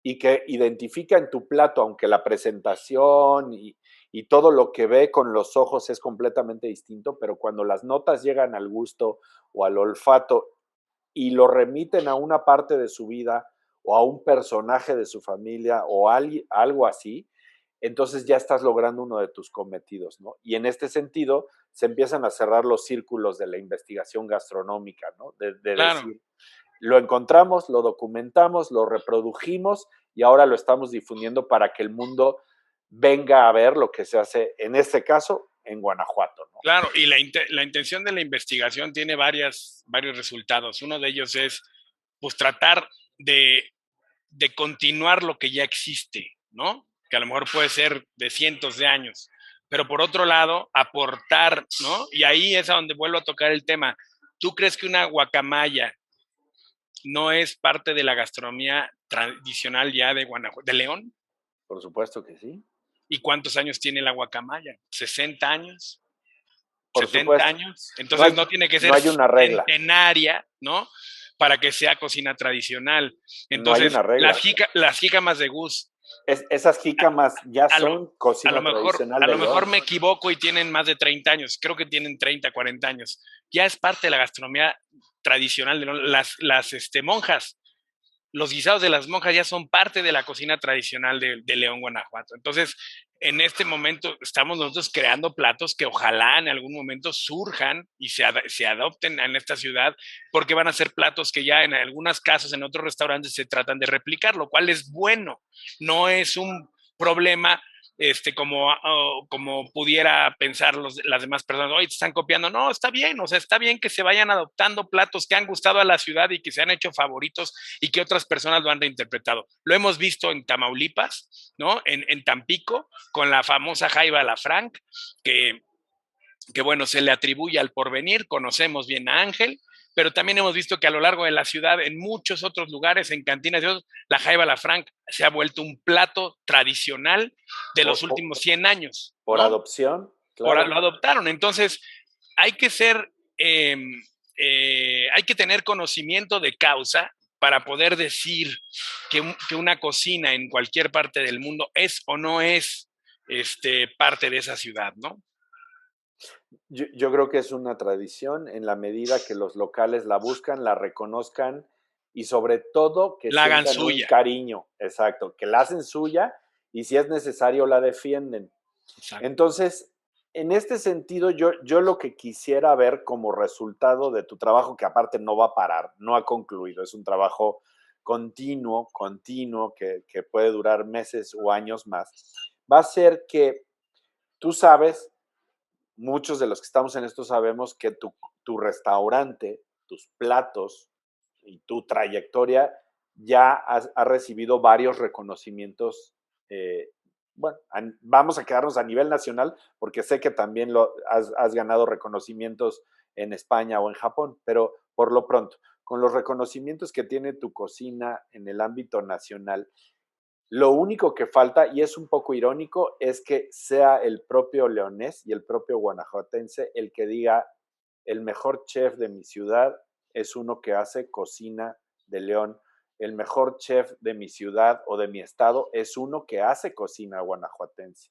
y que identifica en tu plato, aunque la presentación y todo lo que ve con los ojos es completamente distinto, pero cuando las notas llegan al gusto o al olfato y lo remiten a una parte de su vida o a un personaje de su familia o algo así, entonces ya estás logrando uno de tus cometidos, ¿no? Y en este sentido se empiezan a cerrar los círculos de la investigación gastronómica, ¿no? De Claro. decir, lo encontramos, lo documentamos, lo reprodujimos y ahora lo estamos difundiendo para que el mundo venga a ver lo que se hace, en este caso, en Guanajuato, ¿no? Claro, y la intención de la investigación tiene varios resultados. Uno de ellos es, pues, tratar de continuar lo que ya existe, ¿no? Que a lo mejor puede ser de cientos de años. Pero por otro lado, aportar, ¿no? Y ahí es a donde vuelvo a tocar el tema. ¿Tú crees que una guacamaya no es parte de la gastronomía tradicional ya de Guanajuato, de León? Por supuesto que sí. ¿Y cuántos años tiene la guacamaya? ¿60 años? Por 70 supuesto. años. Entonces no tiene que ser hay una regla. centenaria, ¿no? Para que sea cocina tradicional. No hay Entonces, una regla. las jícamas de Gus. Esas jícamas ya son cocina tradicional a de lo mejor León. me equivoco y tienen más de 30 años. Creo que tienen 30, 40 años. Ya es parte de la gastronomía tradicional de León. Las monjas, los guisados de las monjas ya son parte de la cocina tradicional de León, Guanajuato. Entonces, en este momento estamos nosotros creando platos que ojalá en algún momento surjan y se adopten en esta ciudad, porque van a ser platos que ya en algunos casos, en otros restaurantes, se tratan de replicar, lo cual es bueno. No es un problema como pudiera pensar las demás personas, hoy te están copiando. No, está bien, o sea, está bien que se vayan adoptando platos que han gustado a la ciudad y que se han hecho favoritos y que otras personas lo han reinterpretado. Lo hemos visto en Tamaulipas, ¿no? En Tampico, con la famosa jaiba la Frank, que bueno, se le atribuye al Porvenir, conocemos bien a Ángel, pero también hemos visto que a lo largo de la ciudad, en muchos otros lugares, en cantinas de otros, la jaiba la Frank se ha vuelto un plato tradicional de los últimos 100 años. Por ¿no? adopción, claro. Lo adoptaron. Entonces, hay que ser, hay que tener conocimiento de causa para poder decir que una cocina en cualquier parte del mundo es o no es parte de esa ciudad, ¿no? Yo creo que es una tradición en la medida que los locales la buscan, la reconozcan y sobre todo que la hagan sientan suya. un cariño, exacto, que la hacen suya y si es necesario la defienden. Exacto. Entonces, en este sentido, yo lo que quisiera ver como resultado de tu trabajo, que aparte no va a parar, no ha concluido, es un trabajo continuo, que puede durar meses o años más, va a ser que tú sabes, muchos de los que estamos en esto sabemos que tu restaurante, tus platos y tu trayectoria ya ha recibido varios reconocimientos. Bueno, vamos a quedarnos a nivel nacional porque sé que también has ganado reconocimientos en España o en Japón, pero por lo pronto, con los reconocimientos que tiene tu cocina en el ámbito nacional, lo único que falta, y es un poco irónico, es que sea el propio leonés y el propio guanajuatense el que diga, el mejor chef de mi ciudad es uno que hace cocina de León, el mejor chef de mi ciudad o de mi estado es uno que hace cocina guanajuatense.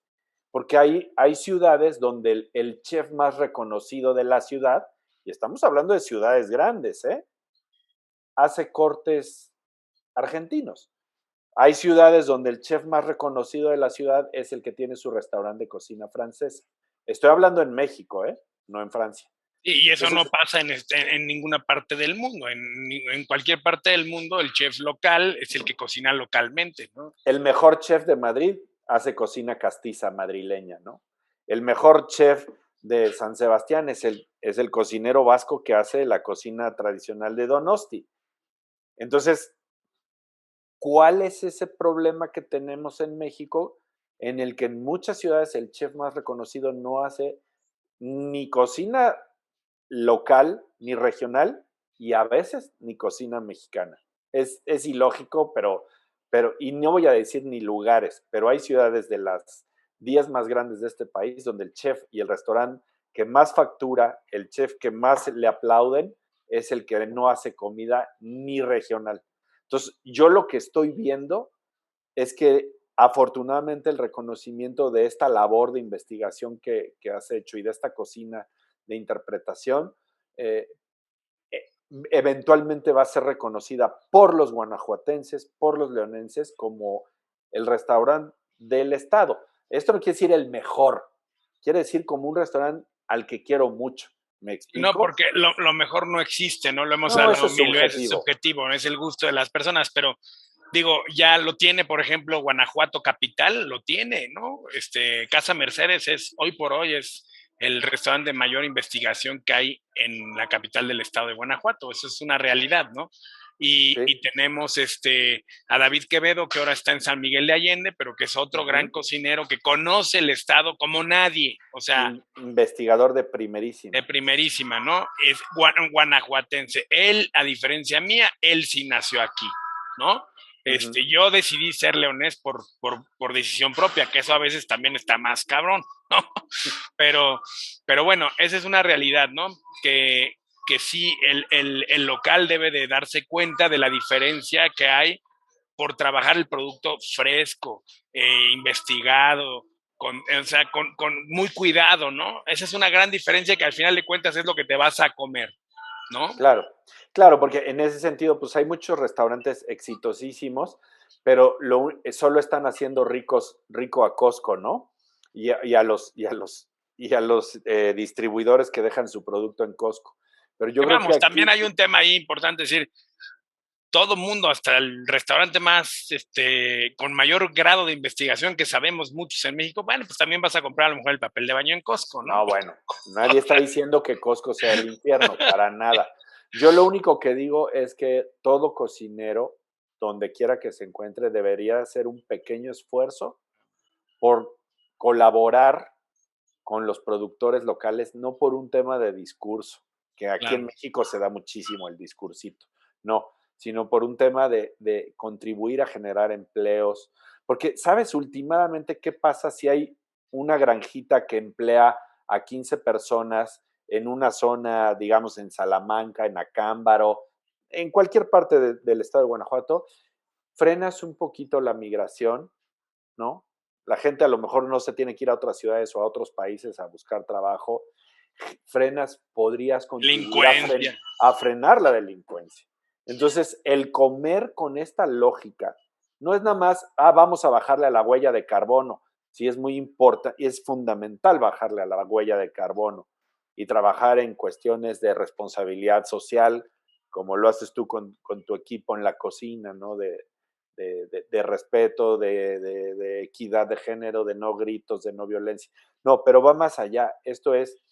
Porque hay ciudades donde el chef más reconocido de la ciudad, y estamos hablando de ciudades grandes, hace cortes argentinos. Hay ciudades donde el chef más reconocido de la ciudad es el que tiene su restaurante de cocina francesa. Estoy hablando en México, no en Francia. Y eso no pasa en ninguna parte del mundo. En cualquier parte del mundo, el chef local es el que cocina localmente, ¿no? El mejor chef de Madrid hace cocina castiza madrileña, ¿no? El mejor chef de San Sebastián es el cocinero vasco que hace la cocina tradicional de Donosti. Entonces, ¿cuál es ese problema que tenemos en México en el que en muchas ciudades el chef más reconocido no hace ni cocina local ni regional y a veces ni cocina mexicana. Es ilógico, y no voy a decir ni lugares, pero hay ciudades de las 10 más grandes de este país donde el chef y el restaurante que más factura, el chef que más le aplauden, es el que no hace comida ni regional. Entonces, yo lo que estoy viendo es que afortunadamente el reconocimiento de esta labor de investigación que has hecho y de esta cocina de interpretación, eh, eventualmente va a ser reconocida por los guanajuatenses, por los leonenses, como el restaurante del estado. Esto no quiere decir el mejor, quiere decir como un restaurante al que quiero mucho. ¿Me No, explico? porque lo mejor no existe, ¿no? Lo hemos No, eso hablado es mil veces, subjetivo. subjetivo, ¿no? Es el gusto de las personas, pero digo, ya lo tiene, por ejemplo, Guanajuato Capital, lo tiene, ¿no? Casa Mercedes hoy por hoy es el restaurante de mayor investigación que hay en la capital del estado de Guanajuato, eso es una realidad, ¿no? Sí. Y tenemos a David Quevedo, que ahora está en San Miguel de Allende, pero que es otro gran cocinero que conoce el estado como nadie, o sea, Investigador de primerísima. de primerísima, ¿no? Es guanajuatense. Él, a diferencia mía, él sí nació aquí, ¿no? Yo decidí ser leonés por decisión propia, que eso a veces también está más cabrón, ¿no? Pero bueno, esa es una realidad, ¿no? Que sí, el local debe de darse cuenta de la diferencia que hay por trabajar el producto fresco, investigado, o sea, con muy cuidado, ¿no? Esa es una gran diferencia que al final de cuentas es lo que te vas a comer, ¿no? Claro, claro, porque en ese sentido, pues hay muchos restaurantes exitosísimos, pero solo están haciendo rico a Costco, ¿no? Y a los distribuidores que dejan su producto en Costco. Pero yo Que creo que vamos, también aquí, hay un tema ahí importante, es decir, todo mundo, hasta el restaurante más, con mayor grado de investigación que sabemos muchos en México, bueno, pues también vas a comprar a lo mejor el papel de baño en Costco, ¿no? no, bueno, nadie está diciendo que Costco sea el infierno, para nada. Yo lo único que digo es que todo cocinero, donde quiera que se encuentre, debería hacer un pequeño esfuerzo por colaborar con los productores locales, no por un tema de discurso, que aquí en Claro. México se da muchísimo el discursito, no, sino por un tema de contribuir a generar empleos. Porque, ¿sabes últimamente qué pasa si hay una granjita que emplea a 15 personas en una zona, digamos, en Salamanca, en Acámbaro, en cualquier parte del estado de Guanajuato? Frenas un poquito la migración, ¿no? La gente a lo mejor no se tiene que ir a otras ciudades o a otros países a buscar trabajo. Podrías contribuir Delincuencia. a frenar la delincuencia. Entonces, el comer con esta lógica no es nada más, vamos a bajarle a la huella de carbono. Sí, es muy importante, es fundamental bajarle a la huella de carbono y trabajar en cuestiones de responsabilidad social, como lo haces tú con tu equipo en la cocina, ¿no? De respeto, de equidad de género, de no gritos, de no violencia. No, pero va más allá. Esto es,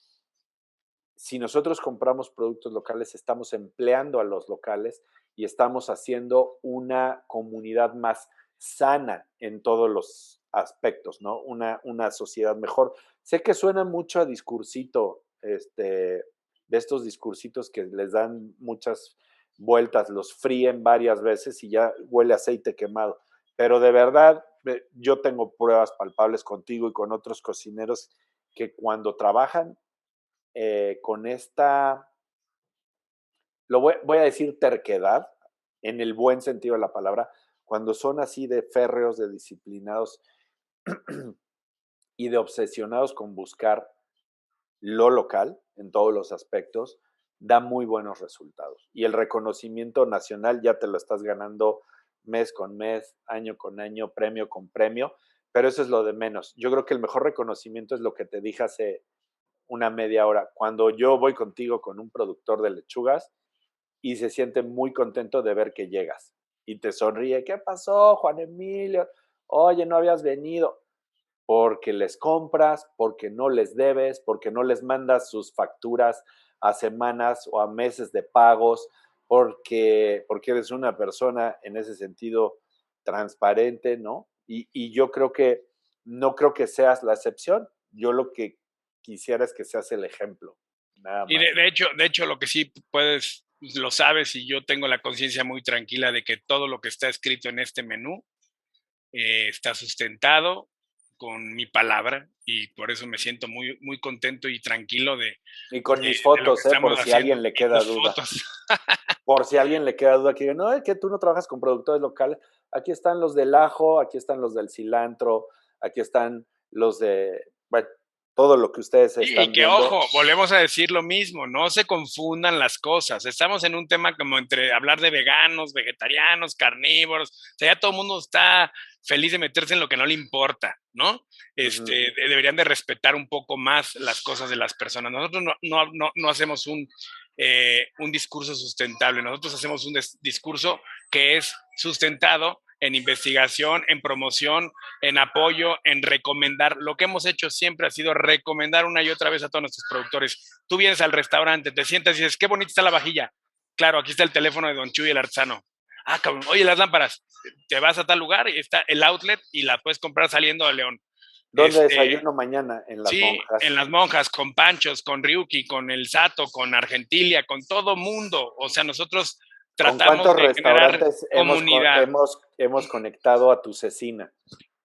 si nosotros compramos productos locales, estamos empleando a los locales y estamos haciendo una comunidad más sana en todos los aspectos, ¿no? Una sociedad mejor. Sé que suena mucho a discursito, de estos discursitos que les dan muchas vueltas, los fríen varias veces y ya huele a aceite quemado. Pero de verdad, yo tengo pruebas palpables contigo y con otros cocineros que cuando trabajan con esta, voy a decir terquedad, en el buen sentido de la palabra, cuando son así de férreos, de disciplinados y de obsesionados con buscar lo local en todos los aspectos, da muy buenos resultados. Y el reconocimiento nacional ya te lo estás ganando mes con mes, año con año, premio con premio, pero eso es lo de menos. Yo creo que el mejor reconocimiento es lo que te dije hace una media hora. Cuando yo voy contigo con un productor de lechugas y se siente muy contento de ver que llegas y te sonríe, ¿qué pasó, Juan Emilio? Oye, no habías venido. Porque les compras, porque no les debes, porque no les mandas sus facturas a semanas o a meses de pagos, porque eres una persona en ese sentido transparente, ¿no? Y yo creo que no creo que seas la excepción. Yo lo que quisiera es que seas el ejemplo, nada Y más. de hecho, lo que sí puedes, lo sabes, y yo tengo la conciencia muy tranquila de que todo lo que está escrito en este menú está sustentado con mi palabra, y por eso me siento muy, muy contento y tranquilo Y con mis de lo que fotos, estamos por si a haciendo. alguien le Y queda tus duda. fotos. Por si a alguien le queda duda, que diga, no, es que tú no trabajas con productores locales. Aquí están los del ajo, aquí están los del cilantro, aquí están los de, bueno, todo lo que ustedes Y están que, viendo. ojo, volvemos a decir lo mismo, no se confundan las cosas. Estamos en un tema como entre hablar de veganos, vegetarianos, carnívoros. O sea, ya todo el mundo está feliz de meterse en lo que no le importa, ¿no? Deberían de respetar un poco más las cosas de las personas. Nosotros no hacemos un discurso sustentable, nosotros hacemos un discurso que es sustentado en investigación, en promoción, en apoyo, en recomendar. Lo que hemos hecho siempre ha sido recomendar una y otra vez a todos nuestros productores. Tú vienes al restaurante, te sientas y dices, qué bonita está la vajilla. Claro, aquí está el teléfono de Don Chuy, el artesano. Ah, cabrón, oye, las lámparas. Te vas a tal lugar y está el outlet y la puedes comprar saliendo de León. ¿Dónde desayuno mañana? En Las Sí, Monjas. en Las Monjas, con Panchos, con Ryuki, con El Sato, con Argentilia, con todo mundo. O sea, nosotros ¿Con tratamos cuántos de generar restaurantes comunidad. hemos conectado a tu cecina?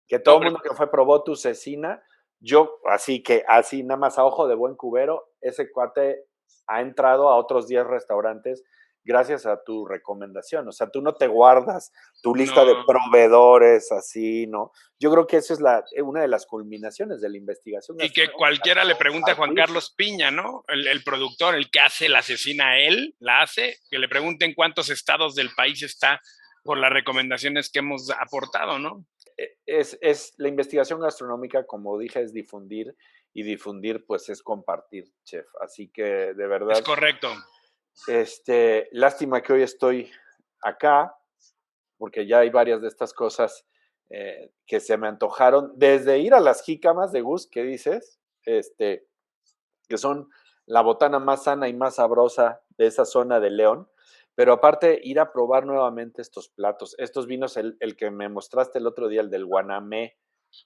Que todo el No, mundo que fue probó tu cecina, yo, así nada más a ojo de buen cubero, ese cuate ha entrado a otros 10 restaurantes gracias a tu recomendación. O sea, tú no te guardas tu lista de no. proveedores así, ¿no? Yo creo que eso es una de las culminaciones de la investigación Y que gastronómica. cualquiera le pregunte a Juan Abrirse. Carlos Piña, ¿no? El productor, el que hace la asesina, él la hace, que le pregunten cuántos estados del país está por las recomendaciones que hemos aportado, ¿no? Es la investigación gastronómica, como dije, es difundir, y difundir pues es compartir, chef. Así que de Es verdad, correcto. lástima que hoy estoy acá, porque ya hay varias de estas cosas que se me antojaron, desde ir a las jícamas de Gus, ¿qué dices? Que son la botana más sana y más sabrosa de esa zona de León, pero aparte ir a probar nuevamente estos platos, estos vinos, el que me mostraste el otro día, el del Guanamé,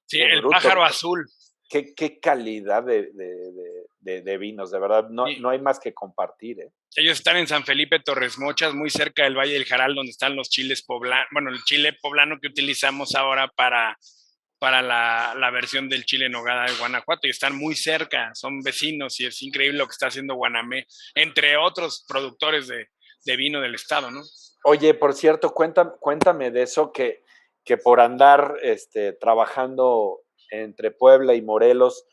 Sí, qué el bruto, pájaro azul. qué calidad de vinos, de verdad, no hay más que compartir, ¿eh? Ellos están en San Felipe Torres Mochas, muy cerca del Valle del Jaral, donde están los chiles poblanos, bueno, el chile poblano que utilizamos ahora para la versión del chile en nogada de Guanajuato, y están muy cerca, son vecinos, y es increíble lo que está haciendo Guanamé, entre otros productores de vino del estado, ¿no? Oye, por cierto, cuéntame de eso que por andar trabajando entre Puebla y Morelos,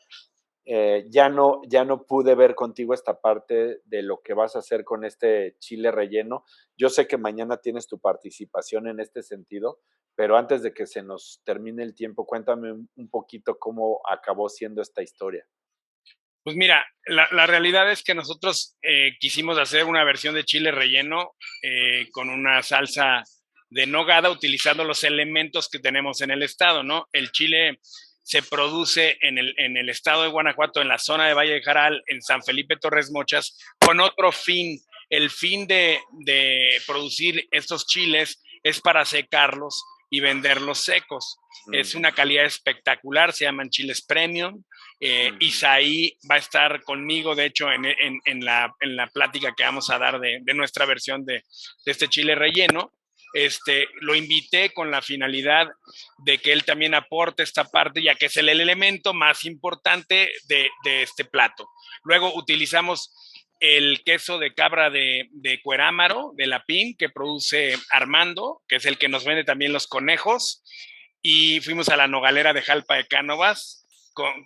ya no pude ver contigo esta parte de lo que vas a hacer con este chile relleno. Yo sé que mañana tienes tu participación en este sentido, pero antes de que se nos termine el tiempo, cuéntame un poquito cómo acabó siendo esta historia. Pues mira, la realidad es que nosotros quisimos hacer una versión de chile relleno con una salsa de nogada utilizando los elementos que tenemos en el estado, ¿no? El chile se produce en el estado de Guanajuato, en la zona de Valle de Jaral, en San Felipe Torres Mochas, con otro fin. El fin de producir estos chiles es para secarlos y venderlos secos. Es una calidad espectacular, se llaman chiles premium. Isaí va a estar conmigo, de hecho, en la plática que vamos a dar de nuestra versión de este chile relleno. Lo invité con la finalidad de que él también aporte esta parte, ya que es el elemento más importante de este plato. Luego utilizamos el queso de cabra de Cuerámaro, de La Pin, que produce Armando, que es el que nos vende también los conejos. Y fuimos a la nogalera de Jalpa de Cánovas.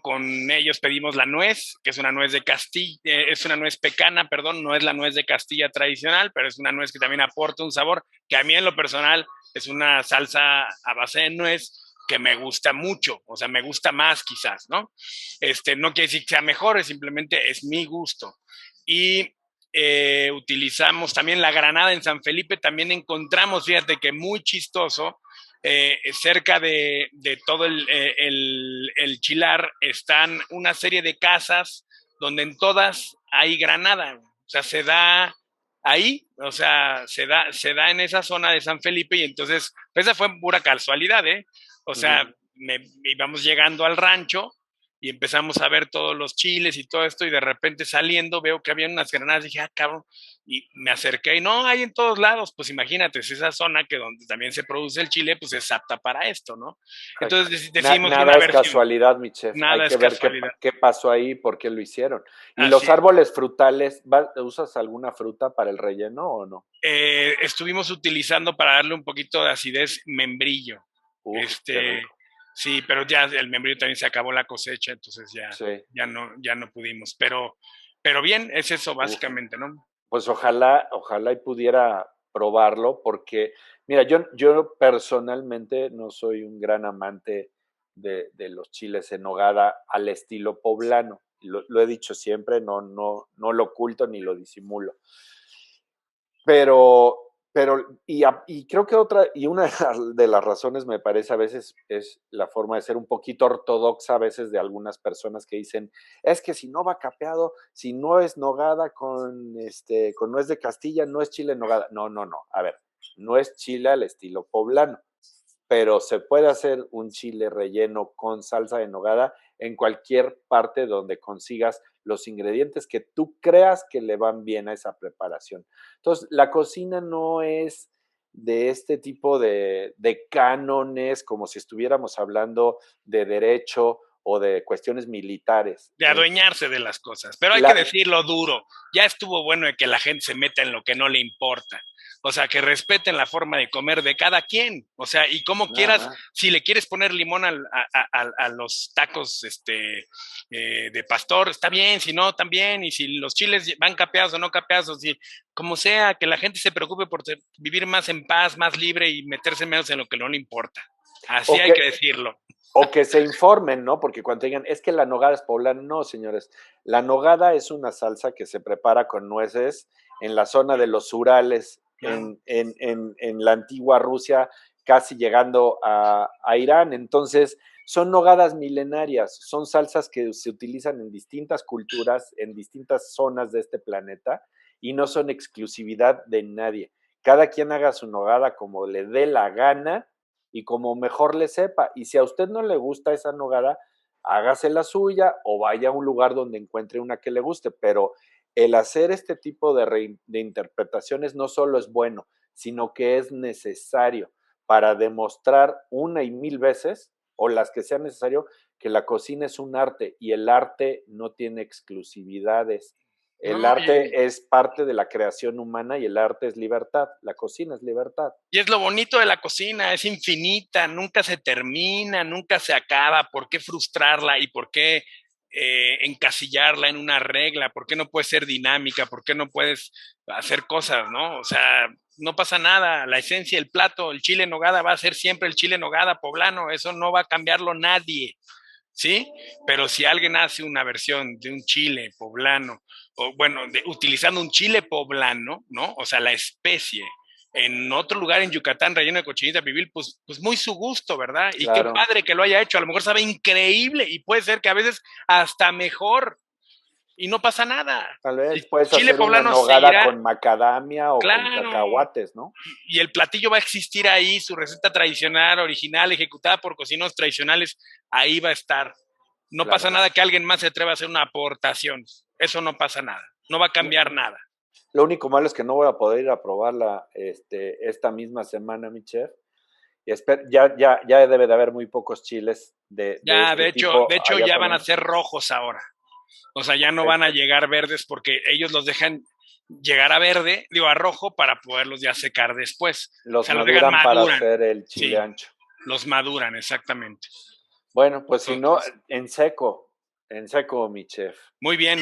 Con ellos pedimos la nuez, que es una nuez de Castilla, es una nuez pecana, perdón, no es la nuez de Castilla tradicional, pero es una nuez que también aporta un sabor, que a mí en lo personal es una salsa a base de nuez que me gusta mucho, o sea, me gusta más quizás, ¿no? No quiere decir que sea mejor, simplemente es mi gusto. Y utilizamos también la granada en San Felipe, también encontramos, fíjate que muy chistoso, cerca de todo el Chilar están una serie de casas donde en todas hay granada, o sea, se da ahí, o sea, se da en esa zona de San Felipe, y entonces, pues esa fue pura casualidad, ¿eh? O sea, íbamos llegando al rancho y empezamos a ver todos los chiles y todo esto, y de repente saliendo veo que había unas granadas, dije, ah, cabrón, y me acerqué y no, hay en todos lados, pues imagínate, es esa zona que donde también se produce el chile, pues es apta para esto, ¿no? Entonces decidimos Nada una es versión, casualidad, mi chef. Hay nada es que ver casualidad. qué pasó ahí, por qué lo hicieron. ¿Y Así los es. árboles frutales, usas alguna fruta para el relleno o no? Estuvimos utilizando para darle un poquito de acidez membrillo. Uf, qué rico. Sí, pero ya el membrillo también se acabó la cosecha, entonces Sí. ya no pudimos. Pero bien, es eso Uf. básicamente, ¿no? Pues ojalá y pudiera probarlo, porque, mira, yo personalmente no soy un gran amante de los chiles en nogada al estilo poblano. Lo he dicho siempre, no lo oculto ni lo disimulo. Y creo que una de las razones me parece a veces es la forma de ser un poquito ortodoxa a veces de algunas personas que dicen, es que si no va capeado, si no es nogada con nuez de Castilla, no es chile en nogada. No, a ver, no es chile al estilo poblano, pero se puede hacer un chile relleno con salsa de nogada en cualquier parte donde consigas los ingredientes que tú creas que le van bien a esa preparación. Entonces, la cocina no es de este tipo de cánones como si estuviéramos hablando de derecho o de cuestiones militares. De adueñarse de las cosas. Pero hay que decirlo duro, ya estuvo bueno de que la gente se meta en lo que no le importa. O sea, que respeten la forma de comer de cada quien. O sea, y como quieras, si le quieres poner limón a los tacos de pastor, está bien, si no, también. Y si los chiles van capeados o no capeados, o si, como sea, que la gente se preocupe por vivir más en paz, más libre y meterse menos en lo que no le importa. Así hay que decirlo. O que se informen, ¿no? Porque cuando digan, es que la nogada es poblana, no, señores. La nogada es una salsa que se prepara con nueces en la zona de los Urales, en la antigua Rusia, casi llegando a Irán. Entonces, son nogadas milenarias, son salsas que se utilizan en distintas culturas, en distintas zonas de este planeta, y no son exclusividad de nadie. Cada quien haga su nogada como le dé la gana y como mejor le sepa. Y si a usted no le gusta esa nogada, hágase la suya o vaya a un lugar donde encuentre una que le guste. Pero el hacer este tipo de interpretaciones no solo es bueno, sino que es necesario para demostrar una y mil veces, o las que sea necesario, que la cocina es un arte y el arte no tiene exclusividades. El arte es parte de la creación humana y el arte es libertad. La cocina es libertad. Y es lo bonito de la cocina, es infinita, nunca se termina, nunca se acaba. ¿Por qué frustrarla y por qué encasillarla en una regla? ¿Por qué no puede ser dinámica? ¿Por qué no puedes hacer cosas, no? O sea, no pasa nada. La esencia, el plato, el chile en nogada va a ser siempre el chile en nogada poblano. Eso no va a cambiarlo nadie. ¿Sí? Pero si alguien hace una versión de un chile poblano, o bueno, utilizando un chile poblano, ¿no? O sea, la especie, en otro lugar en Yucatán, relleno de cochinita pibil, pues muy su gusto, ¿verdad? Y claro, qué padre que lo haya hecho, a lo mejor sabe increíble y puede ser que a veces hasta mejor y no pasa nada. Tal vez puedes chile hacer poblano una nogada con macadamia o con cacahuates, ¿no? Y el platillo va a existir ahí, su receta tradicional, original, ejecutada por cocineros tradicionales, ahí va a estar. No pasa nada que alguien más se atreva a hacer una aportación. Eso no pasa nada. No va a cambiar nada. Lo único malo es que no voy a poder ir a probarla esta misma semana, mi chef. Y ya debe de haber muy pocos chiles de de hecho ya van a ser rojos ahora. O sea, ya no van a llegar verdes porque ellos los dejan llegar a verde, a rojo, para poderlos ya secar después. Los maduran para hacer el chile ancho. Los maduran, exactamente. Bueno, pues si no, en seco, mi chef. Muy bien.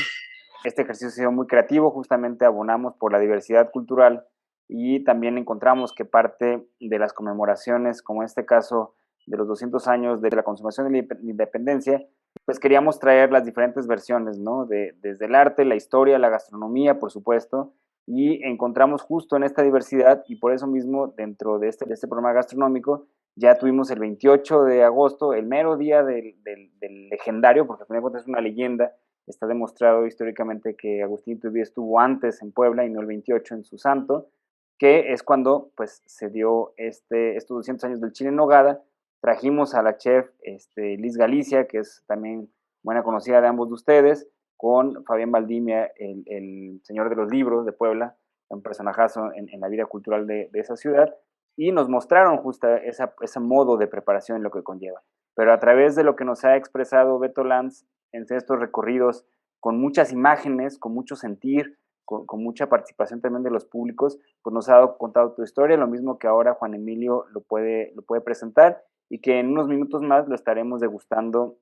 Este ejercicio ha sido muy creativo, justamente abonamos por la diversidad cultural y también encontramos que parte de las conmemoraciones, como en este caso de los 200 años de la consumación de la independencia, pues queríamos traer las diferentes versiones, ¿no? Desde el arte, la historia, la gastronomía, por supuesto, y encontramos justo en esta diversidad, y por eso mismo dentro de este programa gastronómico ya tuvimos el 28 de agosto, el mero día del legendario, porque al final de cuentas es una leyenda. Está demostrado históricamente que Agustín Iturbide estuvo antes en Puebla y no el 28 en su santo, que es cuando pues se dio estos 200 años del chile en nogada. Trajimos a la chef Liz Galicia, que es también buena conocida de ambos de ustedes, con Fabián Valdimia, el señor de los libros de Puebla, un personajazo en la vida cultural de esa ciudad, y nos mostraron justo ese modo de preparación, lo que conlleva. Pero a través de lo que nos ha expresado Beto Lanz en estos recorridos, con muchas imágenes, con mucho sentir, con mucha participación también de los públicos, pues nos ha contado tu historia, lo mismo que ahora Juan Emilio lo puede presentar, y que en unos minutos más lo estaremos degustando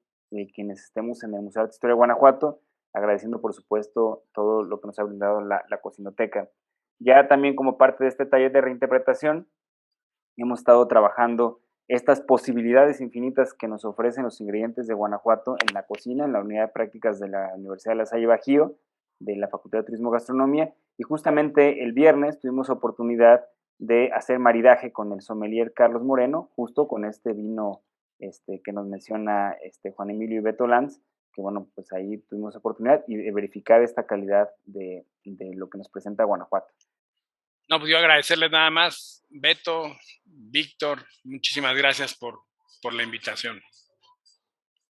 quienes estemos en el Museo de Arte e Historia de Guanajuato, agradeciendo por supuesto todo lo que nos ha brindado la Cocinoteca. Ya también como parte de este taller de reinterpretación, hemos estado trabajando estas posibilidades infinitas que nos ofrecen los ingredientes de Guanajuato en la cocina, en la unidad de prácticas de la Universidad de La Salle Bajío, de la Facultad de Turismo y Gastronomía, y justamente el viernes tuvimos oportunidad de hacer maridaje con el sommelier Carlos Moreno, justo con este vino que nos menciona Juan Emilio y Beto Lanz, que bueno, pues ahí tuvimos oportunidad y de verificar esta calidad de lo que nos presenta Guanajuato. No, pues yo agradecerles nada más, Beto, Víctor, muchísimas gracias por la invitación.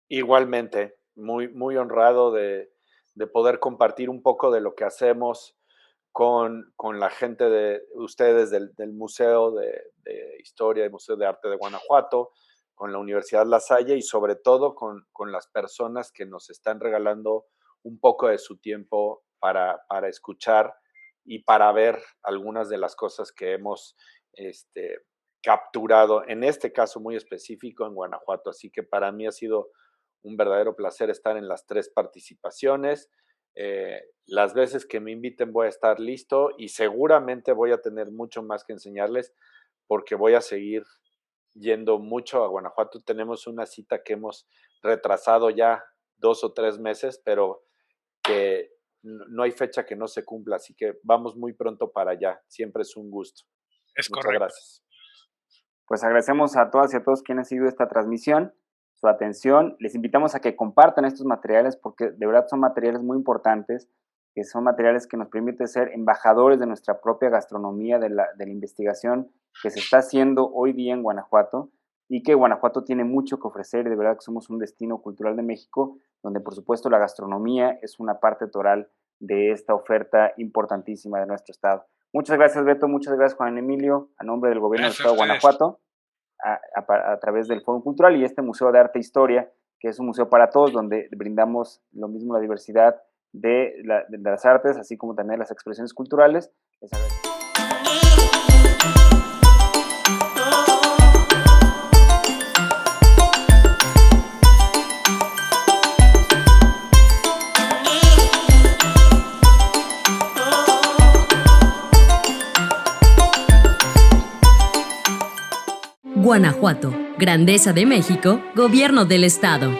Igualmente, muy, muy honrado de poder compartir un poco de lo que hacemos con la gente de ustedes del Museo de Historia y Museo de Arte de Guanajuato, con la Universidad La Salle y sobre todo con las personas que nos están regalando un poco de su tiempo para escuchar y para ver algunas de las cosas que hemos capturado, en este caso muy específico en Guanajuato. Así que para mí ha sido un verdadero placer estar en las 3 participaciones. Las veces que me inviten voy a estar listo y seguramente voy a tener mucho más que enseñarles porque voy a seguir yendo mucho a Guanajuato. Tenemos una cita que hemos retrasado ya 2 o 3 meses, pero que no hay fecha que no se cumpla, así que vamos muy pronto para allá. Siempre es un gusto. Es Muchas correcto. Gracias. Pues agradecemos a todas y a todos quienes han seguido esta transmisión, su atención. Les invitamos a que compartan estos materiales porque de verdad son materiales muy importantes, que son materiales que nos permiten ser embajadores de nuestra propia gastronomía, de la investigación que se está haciendo hoy día en Guanajuato, y que Guanajuato tiene mucho que ofrecer. De verdad que somos un destino cultural de México, donde por supuesto la gastronomía es una parte toral de esta oferta importantísima de nuestro estado. Muchas gracias, Beto, muchas gracias, Juan Emilio, a nombre del Gobierno del Estado de Guanajuato, a través del Foro Cultural y este Museo de Arte e Historia, que es un museo para todos, donde brindamos lo mismo la diversidad de las artes, así como también las expresiones culturales. Les agradezco. Guanajuato, Grandeza de México, Gobierno del Estado.